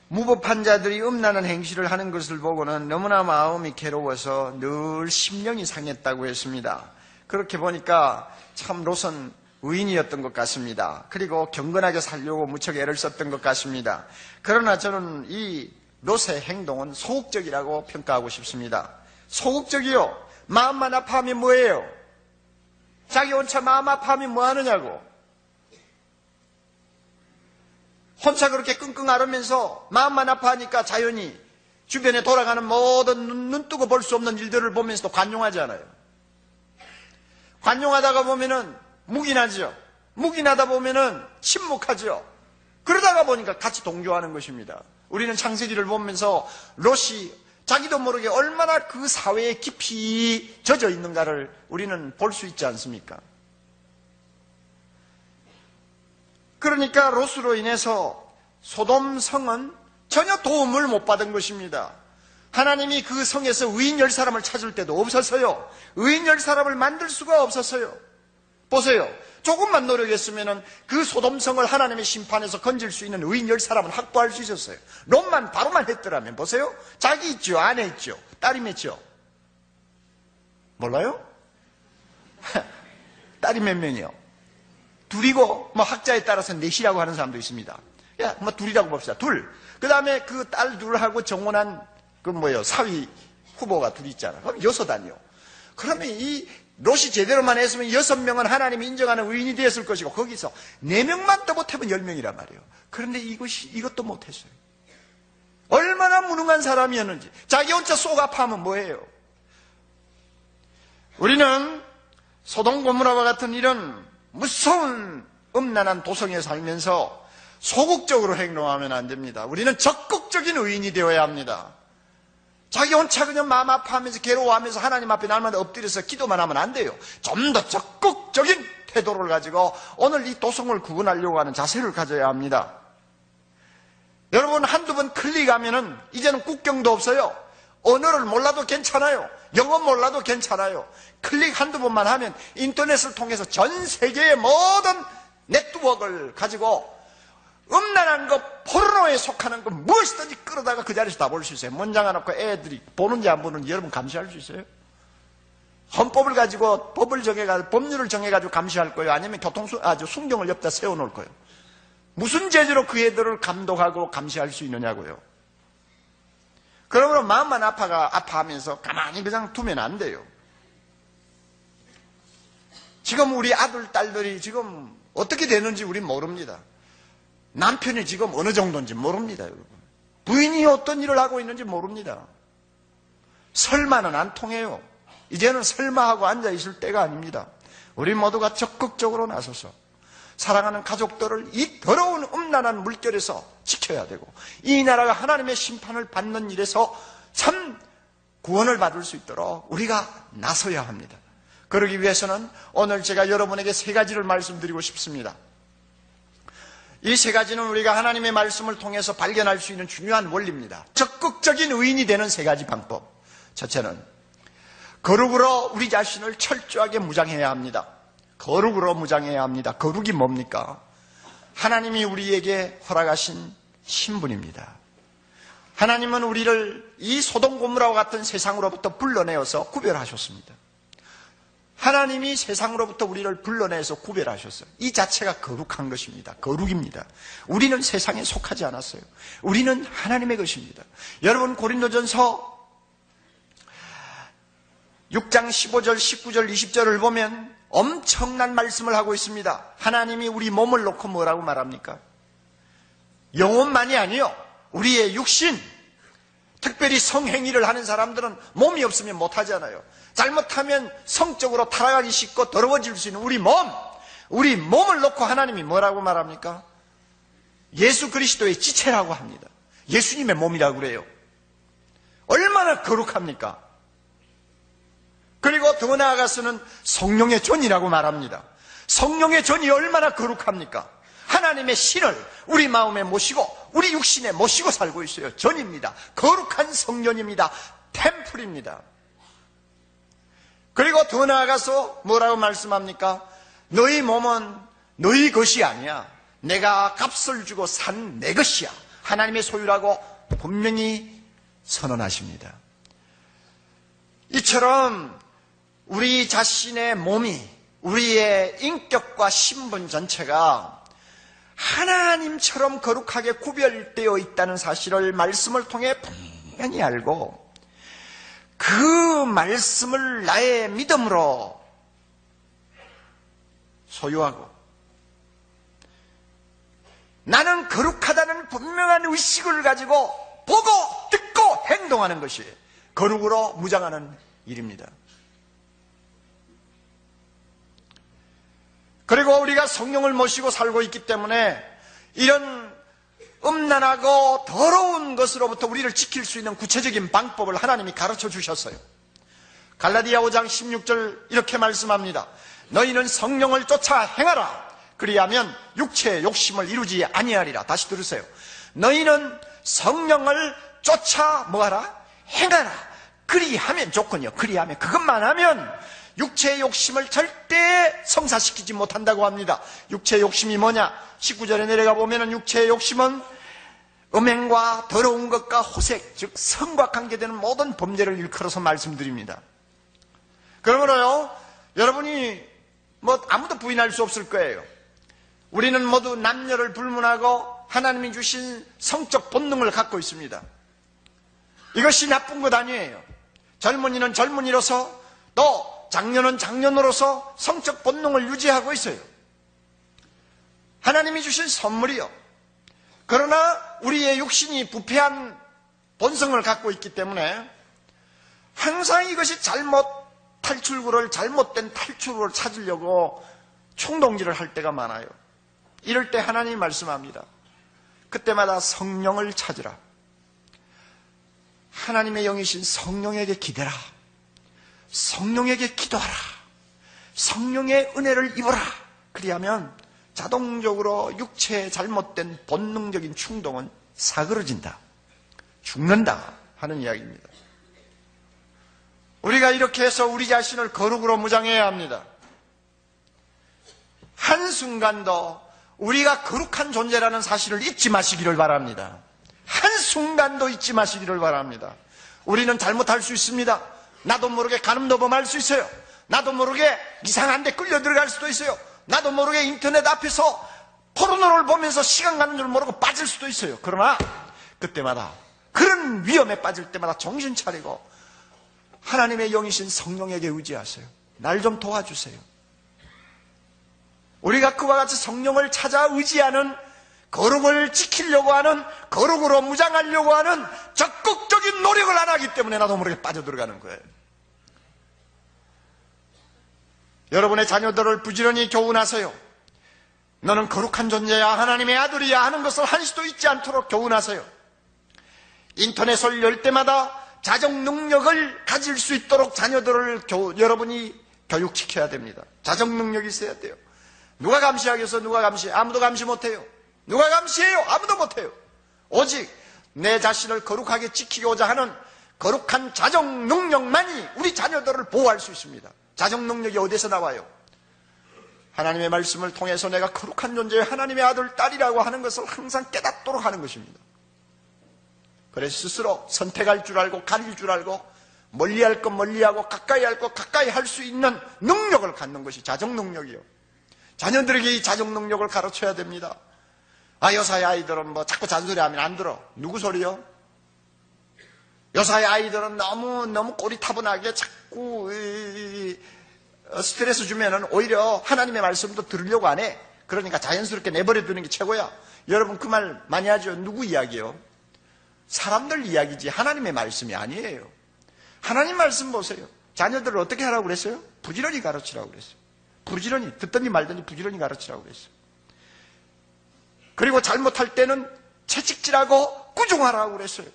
무법한 자들이 음란한 행실을 하는 것을 보고는 너무나 마음이 괴로워서 늘 심령이 상했다고 했습니다. 그렇게 보니까 참 롯은 의인이었던 것 같습니다. 그리고 경건하게 살려고 무척 애를 썼던 것 같습니다. 그러나 저는 이 롯의 행동은 소극적이라고 평가하고 싶습니다. 소극적이요. 마음만 아파하면 뭐예요? 자기 혼자 마음 아파하면 뭐 하느냐고. 혼자 그렇게 끙끙 앓으면서 마음만 아파하니까 자연히 주변에 돌아가는 모든 눈 뜨고 볼 수 없는 일들을 보면서도 관용하잖아요. 관용하다가 보면은 묵인하죠. 묵인하다 보면은 침묵하죠. 그러다가 보니까 같이 동조하는 것입니다. 우리는 창세기를 보면서 롯이 자기도 모르게 얼마나 그 사회에 깊이 젖어 있는가를 우리는 볼 수 있지 않습니까? 그러니까 롯으로 인해서 소돔 성은 전혀 도움을 못 받은 것입니다. 하나님이 그 성에서 의인 10사람을 찾을 때도 없었어요. 의인 10사람을 만들 수가 없었어요. 보세요. 조금만 노력했으면 그 소돔성을 하나님의 심판에서 건질 수 있는 의인 10사람은 확보할 수 있었어요. 롯만 바로만 했더라면. 보세요. 자기 있죠. 아내 있죠. 딸이 맺죠. 몰라요? 딸이 몇 명이요? 둘이고 뭐 학자에 따라서 넷이라고 하는 사람도 있습니다. 야, 뭐 둘이라고 봅시다. 둘. 그 다음에 그 딸 둘하고 정혼한 사위 후보가 둘 있잖아. 그럼 6아니요. 그러면 이 롯이 제대로만 했으면 6명은 하나님이 인정하는 의인이 되었을 것이고 거기서 4명만 더 못하면 10명이란 말이에요. 그런데 이것도 못했어요. 얼마나 무능한 사람이었는지. 자기 혼자 속 아파하면 뭐예요? 우리는 소돔 고모라와 같은 이런 무서운 음란한 도성에 살면서 소극적으로 행동하면 안 됩니다. 우리는 적극적인 의인이 되어야 합니다. 자기 혼자 그냥 마음 아파하면서 괴로워하면서 하나님 앞에 날마다 엎드려서 기도만 하면 안 돼요. 좀 더 적극적인 태도를 가지고 오늘 이 도성을 구원하려고 하는 자세를 가져야 합니다. 여러분, 한두 번 클릭하면은 이제는 국경도 없어요. 언어를 몰라도 괜찮아요. 영어 몰라도 괜찮아요. 클릭 한두 번만 하면 인터넷을 통해서 전 세계의 모든 네트워크를 가지고 음란한 것, 포르노에 속하는 것 무엇이든지 끌어다가 그 자리에서 다 볼 수 있어요. 문장 해놓고 애들이 보는지 안 보는지 여러분 감시할 수 있어요? 헌법을 가지고 법을 정해가지고 법률을 정해가지고 감시할 거예요? 아니면 순경을 옆다 세워놓을 거예요? 무슨 재주로 그 애들을 감독하고 감시할 수 있느냐고요? 그러므로 마음만 아파하면서 가만히 그냥 두면 안 돼요. 지금 우리 아들, 딸들이 지금 어떻게 되는지 우린 모릅니다. 남편이 지금 어느 정도인지 모릅니다, 여러분. 부인이 어떤 일을 하고 있는지 모릅니다. 설마는 안 통해요. 이제는 설마하고 앉아있을 때가 아닙니다. 우리 모두가 적극적으로 나서서 사랑하는 가족들을 이 더러운 음란한 물결에서 지켜야 되고 이 나라가 하나님의 심판을 받는 일에서 참 구원을 받을 수 있도록 우리가 나서야 합니다. 그러기 위해서는 오늘 제가 여러분에게 3가지를 말씀드리고 싶습니다. 이 3가지는 우리가 하나님의 말씀을 통해서 발견할 수 있는 중요한 원리입니다. 적극적인 의인이 되는 3가지 방법. 첫째는 거룩으로 우리 자신을 철저하게 무장해야 합니다. 거룩으로 무장해야 합니다. 거룩이 뭡니까? 하나님이 우리에게 허락하신 신분입니다. 하나님은 우리를 이 소돔 고모라와 같은 세상으로부터 불러내어서 구별하셨습니다. 하나님이 세상으로부터 우리를 불러내서 구별하셨어요. 이 자체가 거룩한 것입니다. 거룩입니다. 우리는 세상에 속하지 않았어요. 우리는 하나님의 것입니다. 여러분, 고린도전서 6장 15절, 19절, 20절을 보면 엄청난 말씀을 하고 있습니다. 하나님이 우리 몸을 놓고 뭐라고 말합니까? 영혼만이 아니요, 우리의 육신, 특별히 성행위를 하는 사람들은 몸이 없으면 못하잖아요. 잘못하면 성적으로 타락하기 쉽고 더러워질 수 있는 우리 몸을 놓고 하나님이 뭐라고 말합니까? 예수 그리스도의 지체라고 합니다. 예수님의 몸이라고 그래요. 얼마나 거룩합니까? 그리고 더 나아가서는 성령의 전이라고 말합니다. 성령의 전이 얼마나 거룩합니까? 하나님의 신을 우리 마음에 모시고 우리 육신에 모시고 살고 있어요. 전입니다. 거룩한 성전입니다. 템플입니다. 그리고 더 나아가서 뭐라고 말씀합니까? 너희 몸은 너희 것이 아니야. 내가 값을 주고 산 내 것이야. 하나님의 소유라고 분명히 선언하십니다. 이처럼 우리 자신의 몸이, 우리의 인격과 신분 전체가 하나님처럼 거룩하게 구별되어 있다는 사실을 말씀을 통해 분명히 알고, 그 말씀을 나의 믿음으로 소유하고, 나는 거룩하다는 분명한 의식을 가지고 보고 듣고 행동하는 것이 거룩으로 무장하는 일입니다. 그리고 우리가 성령을 모시고 살고 있기 때문에 이런 음란하고 더러운 것으로부터 우리를 지킬 수 있는 구체적인 방법을 하나님이 가르쳐 주셨어요. 갈라디아 5장 16절 이렇게 말씀합니다. 너희는 성령을 쫓아 행하라. 그리하면 육체의 욕심을 이루지 아니하리라. 다시 들으세요. 너희는 성령을 쫓아 뭐하라? 행하라. 그리하면 조건이요. 그리하면 그것만 하면 육체의 욕심을 절대 성사시키지 못한다고 합니다. 육체의 욕심이 뭐냐? 19절에 내려가 보면 육체의 욕심은 음행과 더러운 것과 호색, 즉 성과 관계되는 모든 범죄를 일컬어서 말씀드립니다. 그러므로요, 여러분이 아무도 부인할 수 없을 거예요. 우리는 모두 남녀를 불문하고 하나님이 주신 성적 본능을 갖고 있습니다. 이것이 나쁜 것 아니에요. 젊은이는 젊은이로서 또 장년은 장년으로서 성적 본능을 유지하고 있어요. 하나님이 주신 선물이요. 그러나 우리의 육신이 부패한 본성을 갖고 있기 때문에 항상 이것이 잘못된 탈출구를 찾으려고 충동질을 할 때가 많아요. 이럴 때 하나님이 말씀합니다. 그때마다 성령을 찾으라. 하나님의 영이신 성령에게 기대라. 성령에게 기도하라. 성령의 은혜를 입어라. 그리하면 자동적으로 육체의 잘못된 본능적인 충동은 사그러진다. 죽는다 하는 이야기입니다. 우리가 이렇게 해서 우리 자신을 거룩으로 무장해야 합니다. 한순간도 우리가 거룩한 존재라는 사실을 잊지 마시기를 바랍니다. 한순간도 잊지 마시기를 바랍니다. 우리는 잘못할 수 있습니다. 나도 모르게 간음도범할 수 있어요. 나도 모르게 이상한 데 끌려 들어갈 수도 있어요. 나도 모르게 인터넷 앞에서 포르노를 보면서 시간 가는 줄 모르고 빠질 수도 있어요. 그러나 그때마다, 그런 위험에 빠질 때마다 정신 차리고 하나님의 영이신 성령에게 의지하세요. 날 좀 도와주세요. 우리가 그와 같이 성령을 찾아 의지하는, 거룩을 지키려고 하는, 거룩으로 무장하려고 하는 적극적인 노력을 안 하기 때문에 나도 모르게 빠져들어가는 거예요. 여러분의 자녀들을 부지런히 교훈하세요. 너는 거룩한 존재야, 하나님의 아들이야 하는 것을 한시도 잊지 않도록 교훈하세요. 인터넷을 열 때마다 자정 능력을 가질 수 있도록 자녀들을 여러분이 교육시켜야 됩니다. 자정 능력이 있어야 돼요. 누가 감시하겠어? 누가 감시해? 아무도 감시 못해요. 누가 감시해요? 아무도 못해요. 오직 내 자신을 거룩하게 지키고자 하는 거룩한 자정 능력만이 우리 자녀들을 보호할 수 있습니다. 자정 능력이 어디서 나와요? 하나님의 말씀을 통해서 내가 거룩한 존재의 하나님의 아들, 딸이라고 하는 것을 항상 깨닫도록 하는 것입니다. 그래서 스스로 선택할 줄 알고, 가릴 줄 알고, 멀리할 것 멀리하고 가까이 할 것 가까이 할 수 있는 능력을 갖는 것이 자정 능력이요. 자녀들에게 이 자정 능력을 가르쳐야 됩니다. 요사의 아이들은 자꾸 잔소리하면 안 들어. 누구 소리요? 요사의 아이들은 너무 꼬리타분하게 자꾸 스트레스 주면은 오히려 하나님의 말씀도 들으려고 안 해. 그러니까 자연스럽게 내버려 두는 게 최고야. 여러분 그 말 많이 하죠. 누구 이야기요? 사람들 이야기지 하나님의 말씀이 아니에요. 하나님 말씀 보세요. 자녀들을 어떻게 하라고 그랬어요? 부지런히 가르치라고 그랬어요. 부지런히, 듣든지 말든지 부지런히 가르치라고 그랬어요. 그리고 잘못할 때는 채찍질하고 꾸중하라고 그랬어요.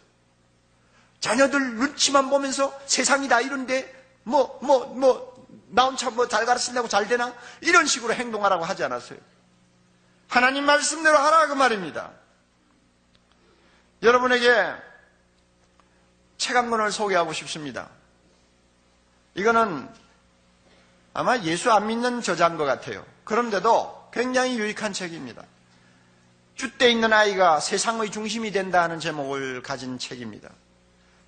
자녀들 눈치만 보면서 세상이 다 이런데 나 혼자 잘 가르친다고 잘 되나? 이런 식으로 행동하라고 하지 않았어요. 하나님 말씀대로 하라 그 말입니다. 여러분에게 책 한 권을 소개하고 싶습니다. 이거는 아마 예수 안 믿는 저자인 것 같아요. 그런데도 굉장히 유익한 책입니다. 줏대 있는 아이가 세상의 중심이 된다 하는 제목을 가진 책입니다.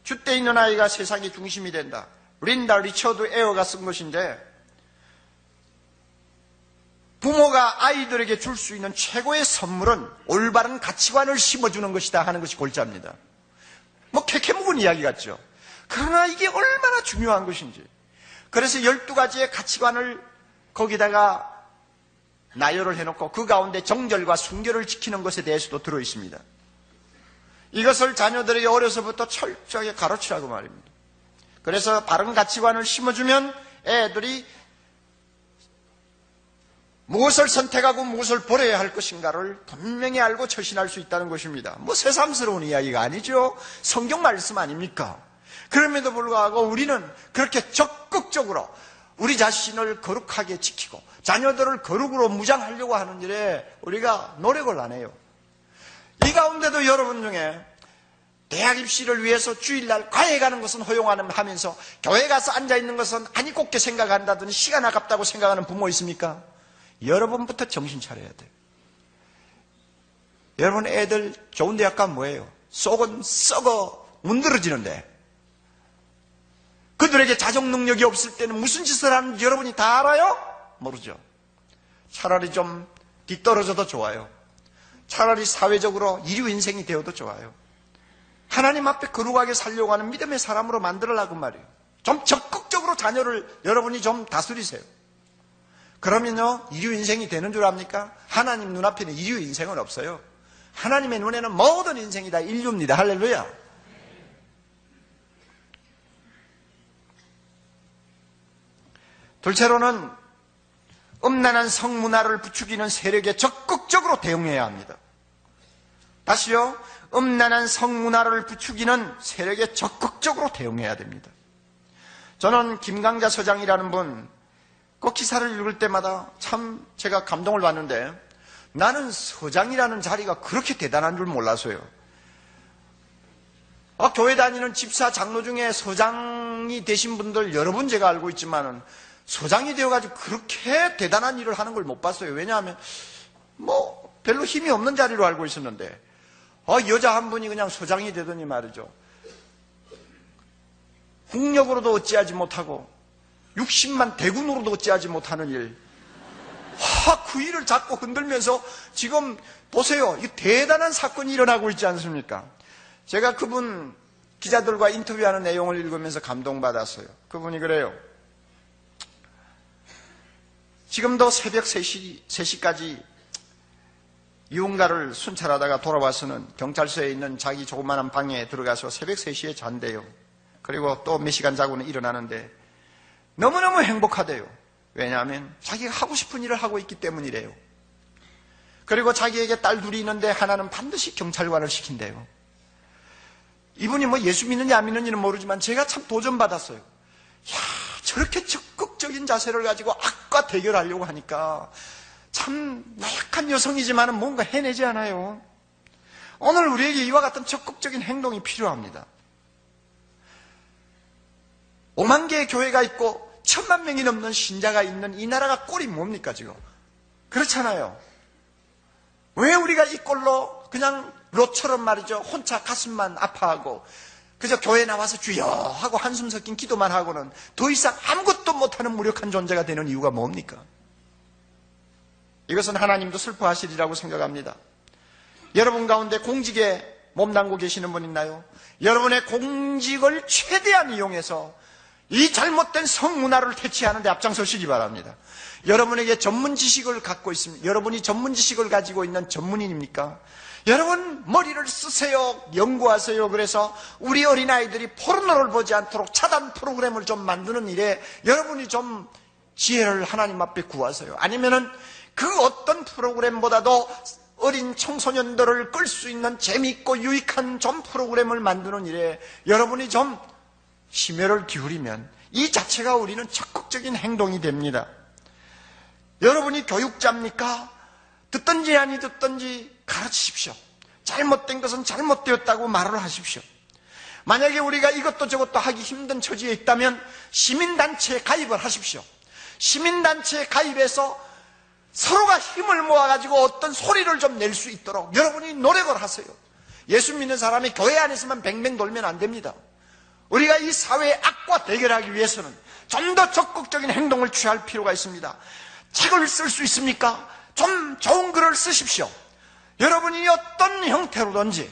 줏대 있는 아이가 세상의 중심이 된다. 린다 리처드 에어가 쓴 것인데, 부모가 아이들에게 줄 수 있는 최고의 선물은 올바른 가치관을 심어주는 것이다 하는 것이 골자입니다. 캐캐 묵은 이야기 같죠. 그러나 이게 얼마나 중요한 것인지. 그래서 12가지의 가치관을 거기다가 나열을 해놓고 그 가운데 정절과 순결을 지키는 것에 대해서도 들어있습니다. 이것을 자녀들에게 어려서부터 철저하게 가르치라고 말입니다. 그래서 바른 가치관을 심어주면 애들이 무엇을 선택하고 무엇을 버려야 할 것인가를 분명히 알고 처신할 수 있다는 것입니다. 새삼스러운 이야기가 아니죠. 성경 말씀 아닙니까? 그럼에도 불구하고 우리는 그렇게 적극적으로 우리 자신을 거룩하게 지키고 자녀들을 거룩으로 무장하려고 하는 일에 우리가 노력을 안 해요. 이 가운데도 여러분 중에 대학 입시를 위해서 주일날 과외 가는 것은 허용하면서 교회 가서 앉아있는 것은 아니 곱게 생각한다더니 시간 아깝다고 생각하는 부모 있습니까? 여러분부터 정신 차려야 돼요. 여러분 애들 좋은 대학 가면 뭐예요? 속은 썩어 문드러지는데 그들에게 자정 능력이 없을 때는 무슨 짓을 하는지 여러분이 다 알아요? 모르죠. 차라리 좀 뒤떨어져도 좋아요. 차라리 사회적으로 이류 인생이 되어도 좋아요. 하나님 앞에 거룩하게 살려고 하는 믿음의 사람으로 만들으려고 말이에요. 좀 적극적으로 자녀를 여러분이 좀 다스리세요. 그러면요, 이류 인생이 되는 줄 압니까? 하나님 눈앞에는 이류 인생은 없어요. 하나님의 눈에는 모든 인생이 다 인류입니다. 할렐루야. 둘째로는 음란한 성문화를 부추기는 세력에 적극적으로 대응해야 합니다. 다시요, 음란한 성문화를 부추기는 세력에 적극적으로 대응해야 됩니다. 저는 김강자 서장이라는 분, 그 기사를 읽을 때마다 참 제가 감동을 받는데, 나는 서장이라는 자리가 그렇게 대단한 줄 몰라서요. 교회 다니는 집사 장로 중에 서장이 되신 분들 여러 분 제가 알고 있지만은 서장이 되어가지고 그렇게 대단한 일을 하는 걸 못 봤어요. 왜냐하면 별로 힘이 없는 자리로 알고 있었는데 여자 한 분이 그냥 서장이 되더니 말이죠. 국력으로도 어찌하지 못하고 60만 대군으로도 어찌하지 못하는 일. 그 일을 잡고 흔들면서 지금 보세요. 이 대단한 사건이 일어나고 있지 않습니까? 제가 그분 기자들과 인터뷰하는 내용을 읽으면서 감동받았어요. 그분이 그래요. 지금도 새벽 3시까지 유흥가를 순찰하다가 돌아와서는 경찰서에 있는 자기 조그마한 방에 들어가서 새벽 3시에 잔대요. 그리고 또 몇 시간 자고는 일어나는데 너무너무 행복하대요. 왜냐하면 자기가 하고 싶은 일을 하고 있기 때문이래요. 그리고 자기에게 딸 둘이 있는데 하나는 반드시 경찰관을 시킨대요. 이분이 예수 믿는지 안 믿는지는 모르지만 제가 참 도전받았어요. 저렇게 적극적인 자세를 가지고 악과 대결하려고 하니까 참 나약한 여성이지만 뭔가 해내지 않아요. 오늘 우리에게 이와 같은 적극적인 행동이 필요합니다. 5만 개의 교회가 있고 1000만 명이 넘는 신자가 있는 이 나라가 꼴이 뭡니까 지금? 그렇잖아요. 왜 우리가 이 꼴로 그냥 롯처럼 말이죠. 혼자 가슴만 아파하고 그저 교회 나와서 주여 하고 한숨 섞인 기도만 하고는 더 이상 아무것도 못하는 무력한 존재가 되는 이유가 뭡니까? 이것은 하나님도 슬퍼하시리라고 생각합니다. 여러분 가운데 공직에 몸담고 계시는 분 있나요? 여러분의 공직을 최대한 이용해서 이 잘못된 성문화를 퇴치하는 데 앞장서시기 바랍니다. 여러분에게 전문 지식을 갖고 있습니다. 여러분이 전문 지식을 가지고 있는 전문인입니까? 여러분 머리를 쓰세요. 연구하세요. 그래서 우리 어린아이들이 포르노를 보지 않도록 차단 프로그램을 좀 만드는 일에 여러분이 좀 지혜를 하나님 앞에 구하세요. 아니면은 그 어떤 프로그램보다도 어린 청소년들을 끌 수 있는 재미있고 유익한 좀 프로그램을 만드는 일에 여러분이 좀 심혈을 기울이면 이 자체가 우리는 적극적인 행동이 됩니다. 여러분이 교육자입니까? 듣든지 아니 듣든지 가르치십시오. 잘못된 것은 잘못되었다고 말을 하십시오. 만약에 우리가 이것도 저것도 하기 힘든 처지에 있다면 시민단체에 가입을 하십시오. 시민단체에 가입해서 서로가 힘을 모아가지고 어떤 소리를 좀 낼 수 있도록 여러분이 노력을 하세요. 예수 믿는 사람이 교회 안에서만 뱅뱅 돌면 안 됩니다. 우리가 이 사회의 악과 대결하기 위해서는 좀 더 적극적인 행동을 취할 필요가 있습니다. 책을 쓸 수 있습니까? 좀 좋은 글을 쓰십시오. 여러분이 어떤 형태로든지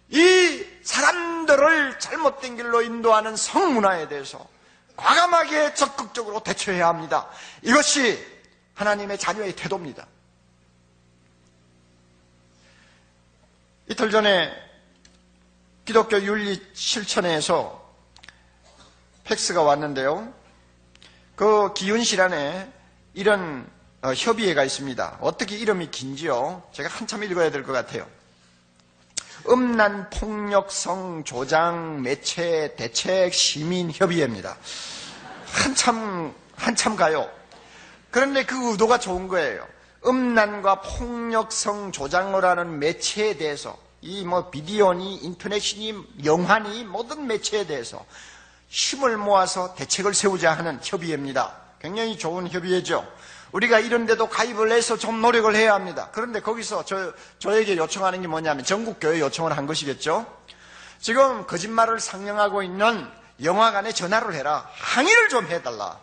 이 사람들을 잘못된 길로 인도하는 성문화에 대해서 과감하게 적극적으로 대처해야 합니다. 이것이 하나님의 자녀의 태도입니다. 이틀 전에 기독교 윤리 실천에서 팩스가 왔는데요. 그 기윤실안에 이런 협의회가 있습니다. 어떻게 이름이 긴지요? 제가 한참 읽어야 될 것 같아요. 음란, 폭력성, 조장, 매체, 대책, 시민협의회입니다. 한참 가요. 그런데 그 의도가 좋은 거예요. 음란과 폭력성 조장을 하는 매체에 대해서, 이 비디오니, 인터넷이니, 영화니, 모든 매체에 대해서 힘을 모아서 대책을 세우자 하는 협의회입니다. 굉장히 좋은 협의회죠. 우리가 이런 데도 가입을 해서 좀 노력을 해야 합니다. 그런데 거기서 저에게 요청하는 게 뭐냐면 전국교회 요청을 한 것이겠죠. 지금 거짓말을 상영하고 있는 영화관에 전화를 해라. 항의를 좀 해달라.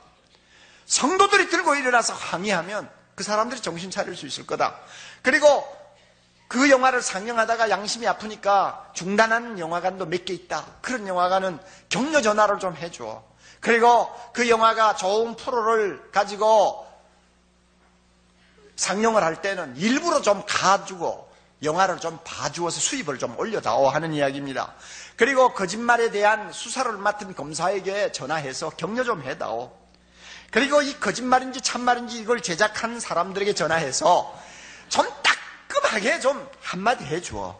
성도들이 들고 일어나서 항의하면 그 사람들이 정신 차릴 수 있을 거다. 그리고 그 영화를 상영하다가 양심이 아프니까 중단하는 영화관도 몇 개 있다. 그런 영화관은 격려 전화를 좀 해줘. 그리고 그 영화가 좋은 프로를 가지고 상영을 할 때는 일부러 좀 가주고 영화를 좀 봐주어서 수입을 좀 올려다오 하는 이야기입니다. 그리고 거짓말에 대한 수사를 맡은 검사에게 전화해서 격려 좀 해다오. 그리고 이 거짓말인지 참말인지 이걸 제작한 사람들에게 전화해서 좀 따끔하게 좀 한마디 해줘.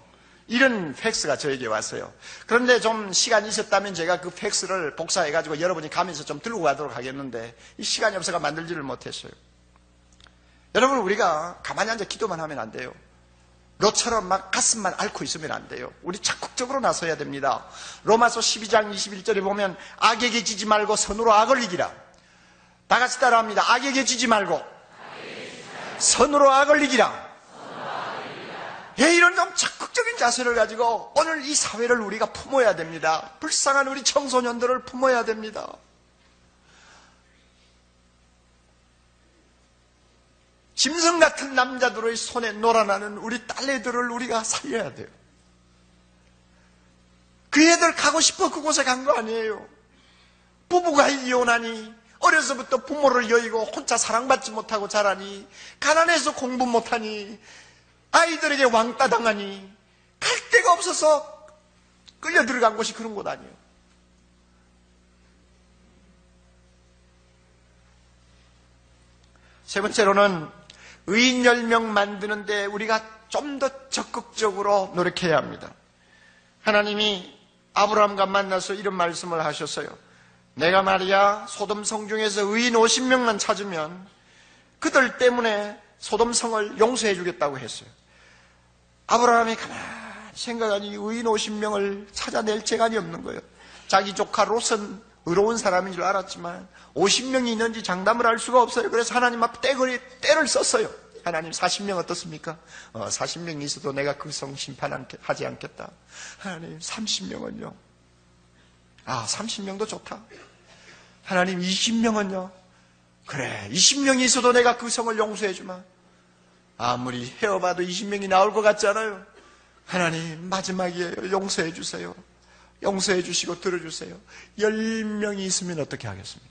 이런 팩스가 저에게 왔어요. 그런데 좀 시간이 있었다면 제가 그 팩스를 복사해가지고 여러분이 가면서 좀 들고 가도록 하겠는데 이 시간이 없어서 만들지를 못했어요. 여러분, 우리가 가만히 앉아 기도만 하면 안 돼요. 너처럼 막 가슴만 앓고 있으면 안 돼요. 우리 적극적으로 나서야 됩니다. 로마서 12장 21절에 보면 악에게 지지 말고 선으로 악을 이기라. 다 같이 따라합니다. 악에게 지지 말고 선으로 악을 이기라. 예, 이런 좀 적극적인 자세를 가지고 오늘 이 사회를 우리가 품어야 됩니다. 불쌍한 우리 청소년들을 품어야 됩니다. 짐승 같은 남자들의 손에 놀아나는 우리 딸애들을 우리가 살려야 돼요. 그 애들 가고 싶어 그곳에 간 거 아니에요. 부부가 이혼하니, 어려서부터 부모를 여의고 혼자 사랑받지 못하고 자라니, 가난해서 공부 못하니, 아이들에게 왕따 당하니, 갈 데가 없어서 끌려 들어간 곳이 그런 곳 아니에요. 세 번째로는 의인 10명 만드는데 우리가 좀 더 적극적으로 노력해야 합니다. 하나님이 아브라함과 만나서 이런 말씀을 하셨어요. 내가 말이야 소돔 성 중에서 의인 50명만 찾으면 그들 때문에 소돔 성을 용서해 주겠다고 했어요. 아브라함이 가만히 생각하니 의인 50명을 찾아낼 재간이 없는 거예요. 자기 조카 롯은 의로운 사람인 줄 알았지만 50명이 있는지 장담을 할 수가 없어요. 그래서 하나님 앞에 때를 썼어요. 하나님 40명 어떻습니까? 40명이 있어도 내가 그 성 심판하지 않겠다. 하나님 30명은요? 30명도 좋다. 하나님 20명은요? 그래 20명이 있어도 내가 그 성을 용서해 주마. 아무리 헤어봐도 20명이 나올 것 같지 않아요? 하나님 마지막이에요. 용서해 주세요. 용서해 주시고 들어주세요. 10명이 있으면 어떻게 하겠습니까?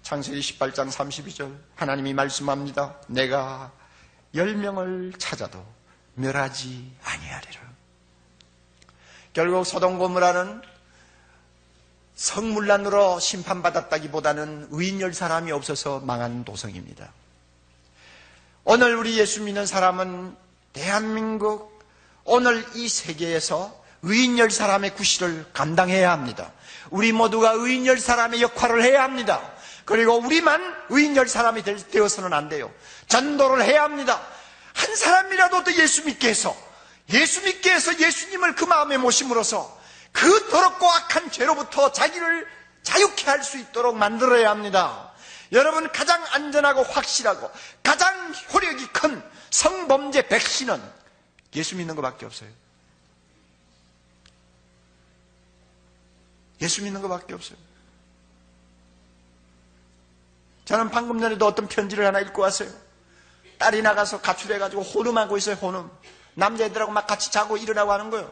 창세기 18장 32절 하나님이 말씀합니다. 내가 10명을 찾아도 멸하지 아니하리라. 결국 소돔 고모라는 성문란으로 심판받았다기보다는 의인열 사람이 없어서 망한 도성입니다. 오늘 우리 예수 믿는 사람은 대한민국, 오늘 이 세계에서 의인열 사람의 구실을 감당해야 합니다. 우리 모두가 의인열 사람의 역할을 해야 합니다. 그리고 우리만 의인열 사람이 되어서는 안 돼요. 전도를 해야 합니다. 한 사람이라도 더 예수 믿게 해서 예수님을 그 마음에 모심으로써 그 더럽고 악한 죄로부터 자기를 자유케 할 수 있도록 만들어야 합니다. 여러분, 가장 안전하고 확실하고 가장 효력이 큰 성범죄 백신은 예수 믿는 것밖에 없어요. 예수 믿는 것밖에 없어요. 저는 방금 전에도 어떤 편지를 하나 읽고 왔어요. 딸이 나가서 가출해가지고 혼음하고 있어요. 혼음. 남자애들하고 막 같이 자고 일어나고 하는 거예요.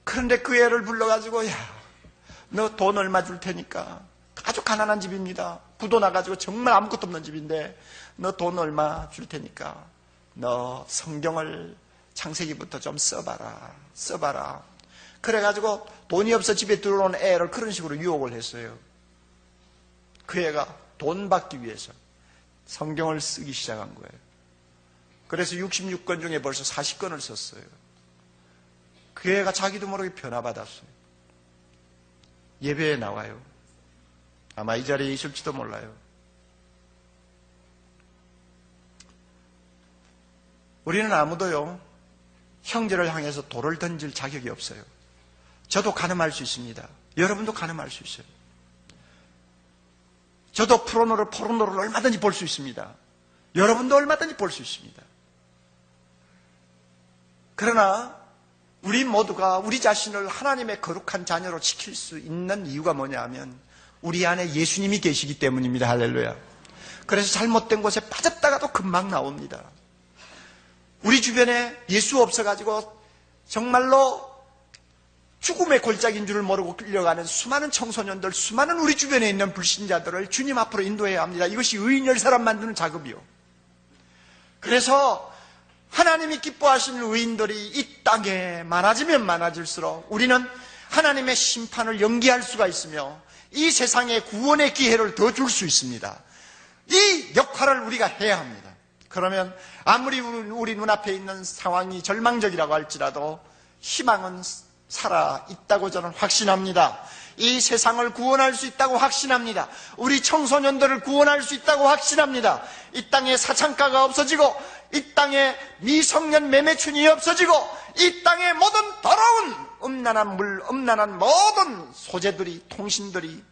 그런데 그 애를 불러가지고, 야, 너 돈 얼마 줄 테니까. 아주 가난한 집입니다. 부도 나가지고 정말 아무것도 없는 집인데 너 돈 얼마 줄 테니까 너 성경을 창세기부터 좀 써봐라. 그래가지고 돈이 없어 집에 들어온 애를 그런 식으로 유혹을 했어요. 그 애가 돈 받기 위해서 성경을 쓰기 시작한 거예요. 그래서 66권 중에 벌써 40권을 썼어요. 그 애가 자기도 모르게 변화받았어요. 예배에 나와요. 아마 이 자리에 있을지도 몰라요. 우리는 아무도요, 형제를 향해서 돌을 던질 자격이 없어요. 저도 가늠할 수 있습니다. 여러분도 가늠할 수 있어요. 저도 포르노를 얼마든지 볼 수 있습니다. 여러분도 얼마든지 볼 수 있습니다. 그러나 우리 모두가 우리 자신을 하나님의 거룩한 자녀로 지킬 수 있는 이유가 뭐냐 하면 우리 안에 예수님이 계시기 때문입니다. 할렐루야. 그래서 잘못된 곳에 빠졌다가도 금방 나옵니다. 우리 주변에 예수 없어가지고 정말로 죽음의 골짜기인 줄 모르고 끌려가는 수많은 청소년들, 수많은 우리 주변에 있는 불신자들을 주님 앞으로 인도해야 합니다. 이것이 의인열 사람 만드는 작업이요. 그래서 하나님이 기뻐하시는 의인들이 이 땅에 많아지면 많아질수록 우리는 하나님의 심판을 연기할 수가 있으며 이 세상에 구원의 기회를 더 줄 수 있습니다. 이 역할을 우리가 해야 합니다. 그러면 아무리 우리 눈앞에 있는 상황이 절망적이라고 할지라도 희망은 살아있다고 저는 확신합니다. 이 세상을 구원할 수 있다고 확신합니다. 우리 청소년들을 구원할 수 있다고 확신합니다. 이 땅에 사창가가 없어지고 이 땅에 미성년 매매춘이 없어지고 이 땅에 모든 더러운 음란한 모든 소재들이, 통신들이,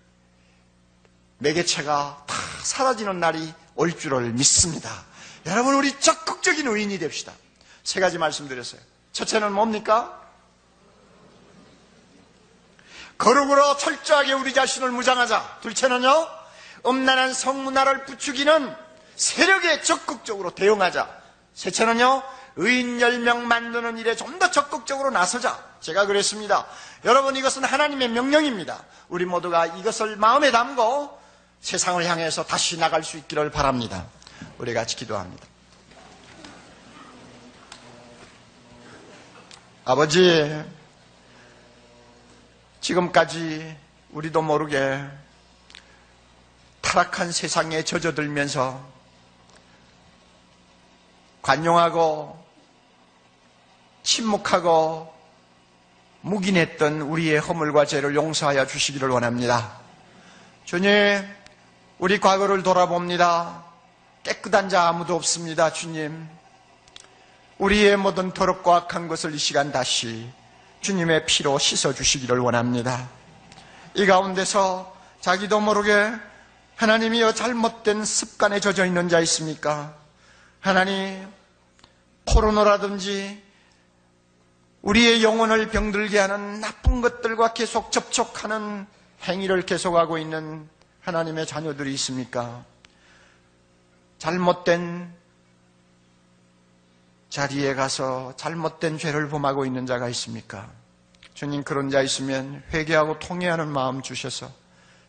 매개체가 다 사라지는 날이 올 줄을 믿습니다. 여러분, 우리 적극적인 의인이 됩시다. 세 가지 말씀드렸어요. 첫째는 뭡니까? 거룩으로 철저하게 우리 자신을 무장하자. 둘째는요, 음란한 성문화를 부추기는 세력에 적극적으로 대응하자. 셋째는요, 의인 10명 만드는 일에 좀 더 적극적으로 나서자. 제가 그랬습니다. 여러분, 이것은 하나님의 명령입니다. 우리 모두가 이것을 마음에 담고 세상을 향해서 다시 나갈 수 있기를 바랍니다. 우리 같이 기도합니다. 아버지, 지금까지 우리도 모르게 타락한 세상에 젖어들면서 관용하고 침묵하고 묵인했던 우리의 허물과 죄를 용서하여 주시기를 원합니다. 주님, 우리 과거를 돌아봅니다. 깨끗한 자 아무도 없습니다. 주님, 우리의 모든 더럽고 악한 것을 이 시간 다시 주님의 피로 씻어주시기를 원합니다. 이 가운데서 자기도 모르게 하나님이여 잘못된 습관에 젖어 있는 자 있습니까? 하나님, 포르노라든지 우리의 영혼을 병들게 하는 나쁜 것들과 계속 접촉하는 행위를 계속하고 있는 하나님의 자녀들이 있습니까? 잘못된 자리에 가서 잘못된 죄를 범하고 있는 자가 있습니까? 주님, 그런 자 있으면 회개하고 통회하는 마음 주셔서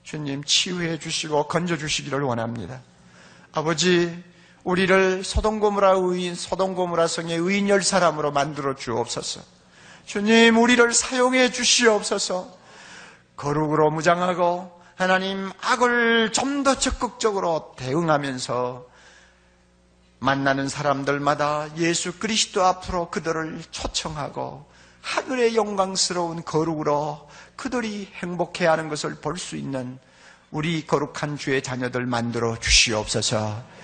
주님 치유해 주시고 건져 주시기를 원합니다. 아버지, 우리를 소돔고모라 성의 의인 10사람으로 만들어 주옵소서. 주님, 우리를 사용해 주시옵소서. 거룩으로 무장하고 하나님, 악을 좀 더 적극적으로 대응하면서 만나는 사람들마다 예수 그리스도 앞으로 그들을 초청하고 하늘의 영광스러운 거룩으로 그들이 행복해하는 것을 볼 수 있는 우리 거룩한 주의 자녀들 만들어 주시옵소서.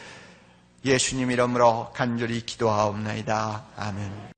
예수님 이름으로 간절히 기도하옵나이다. 아멘.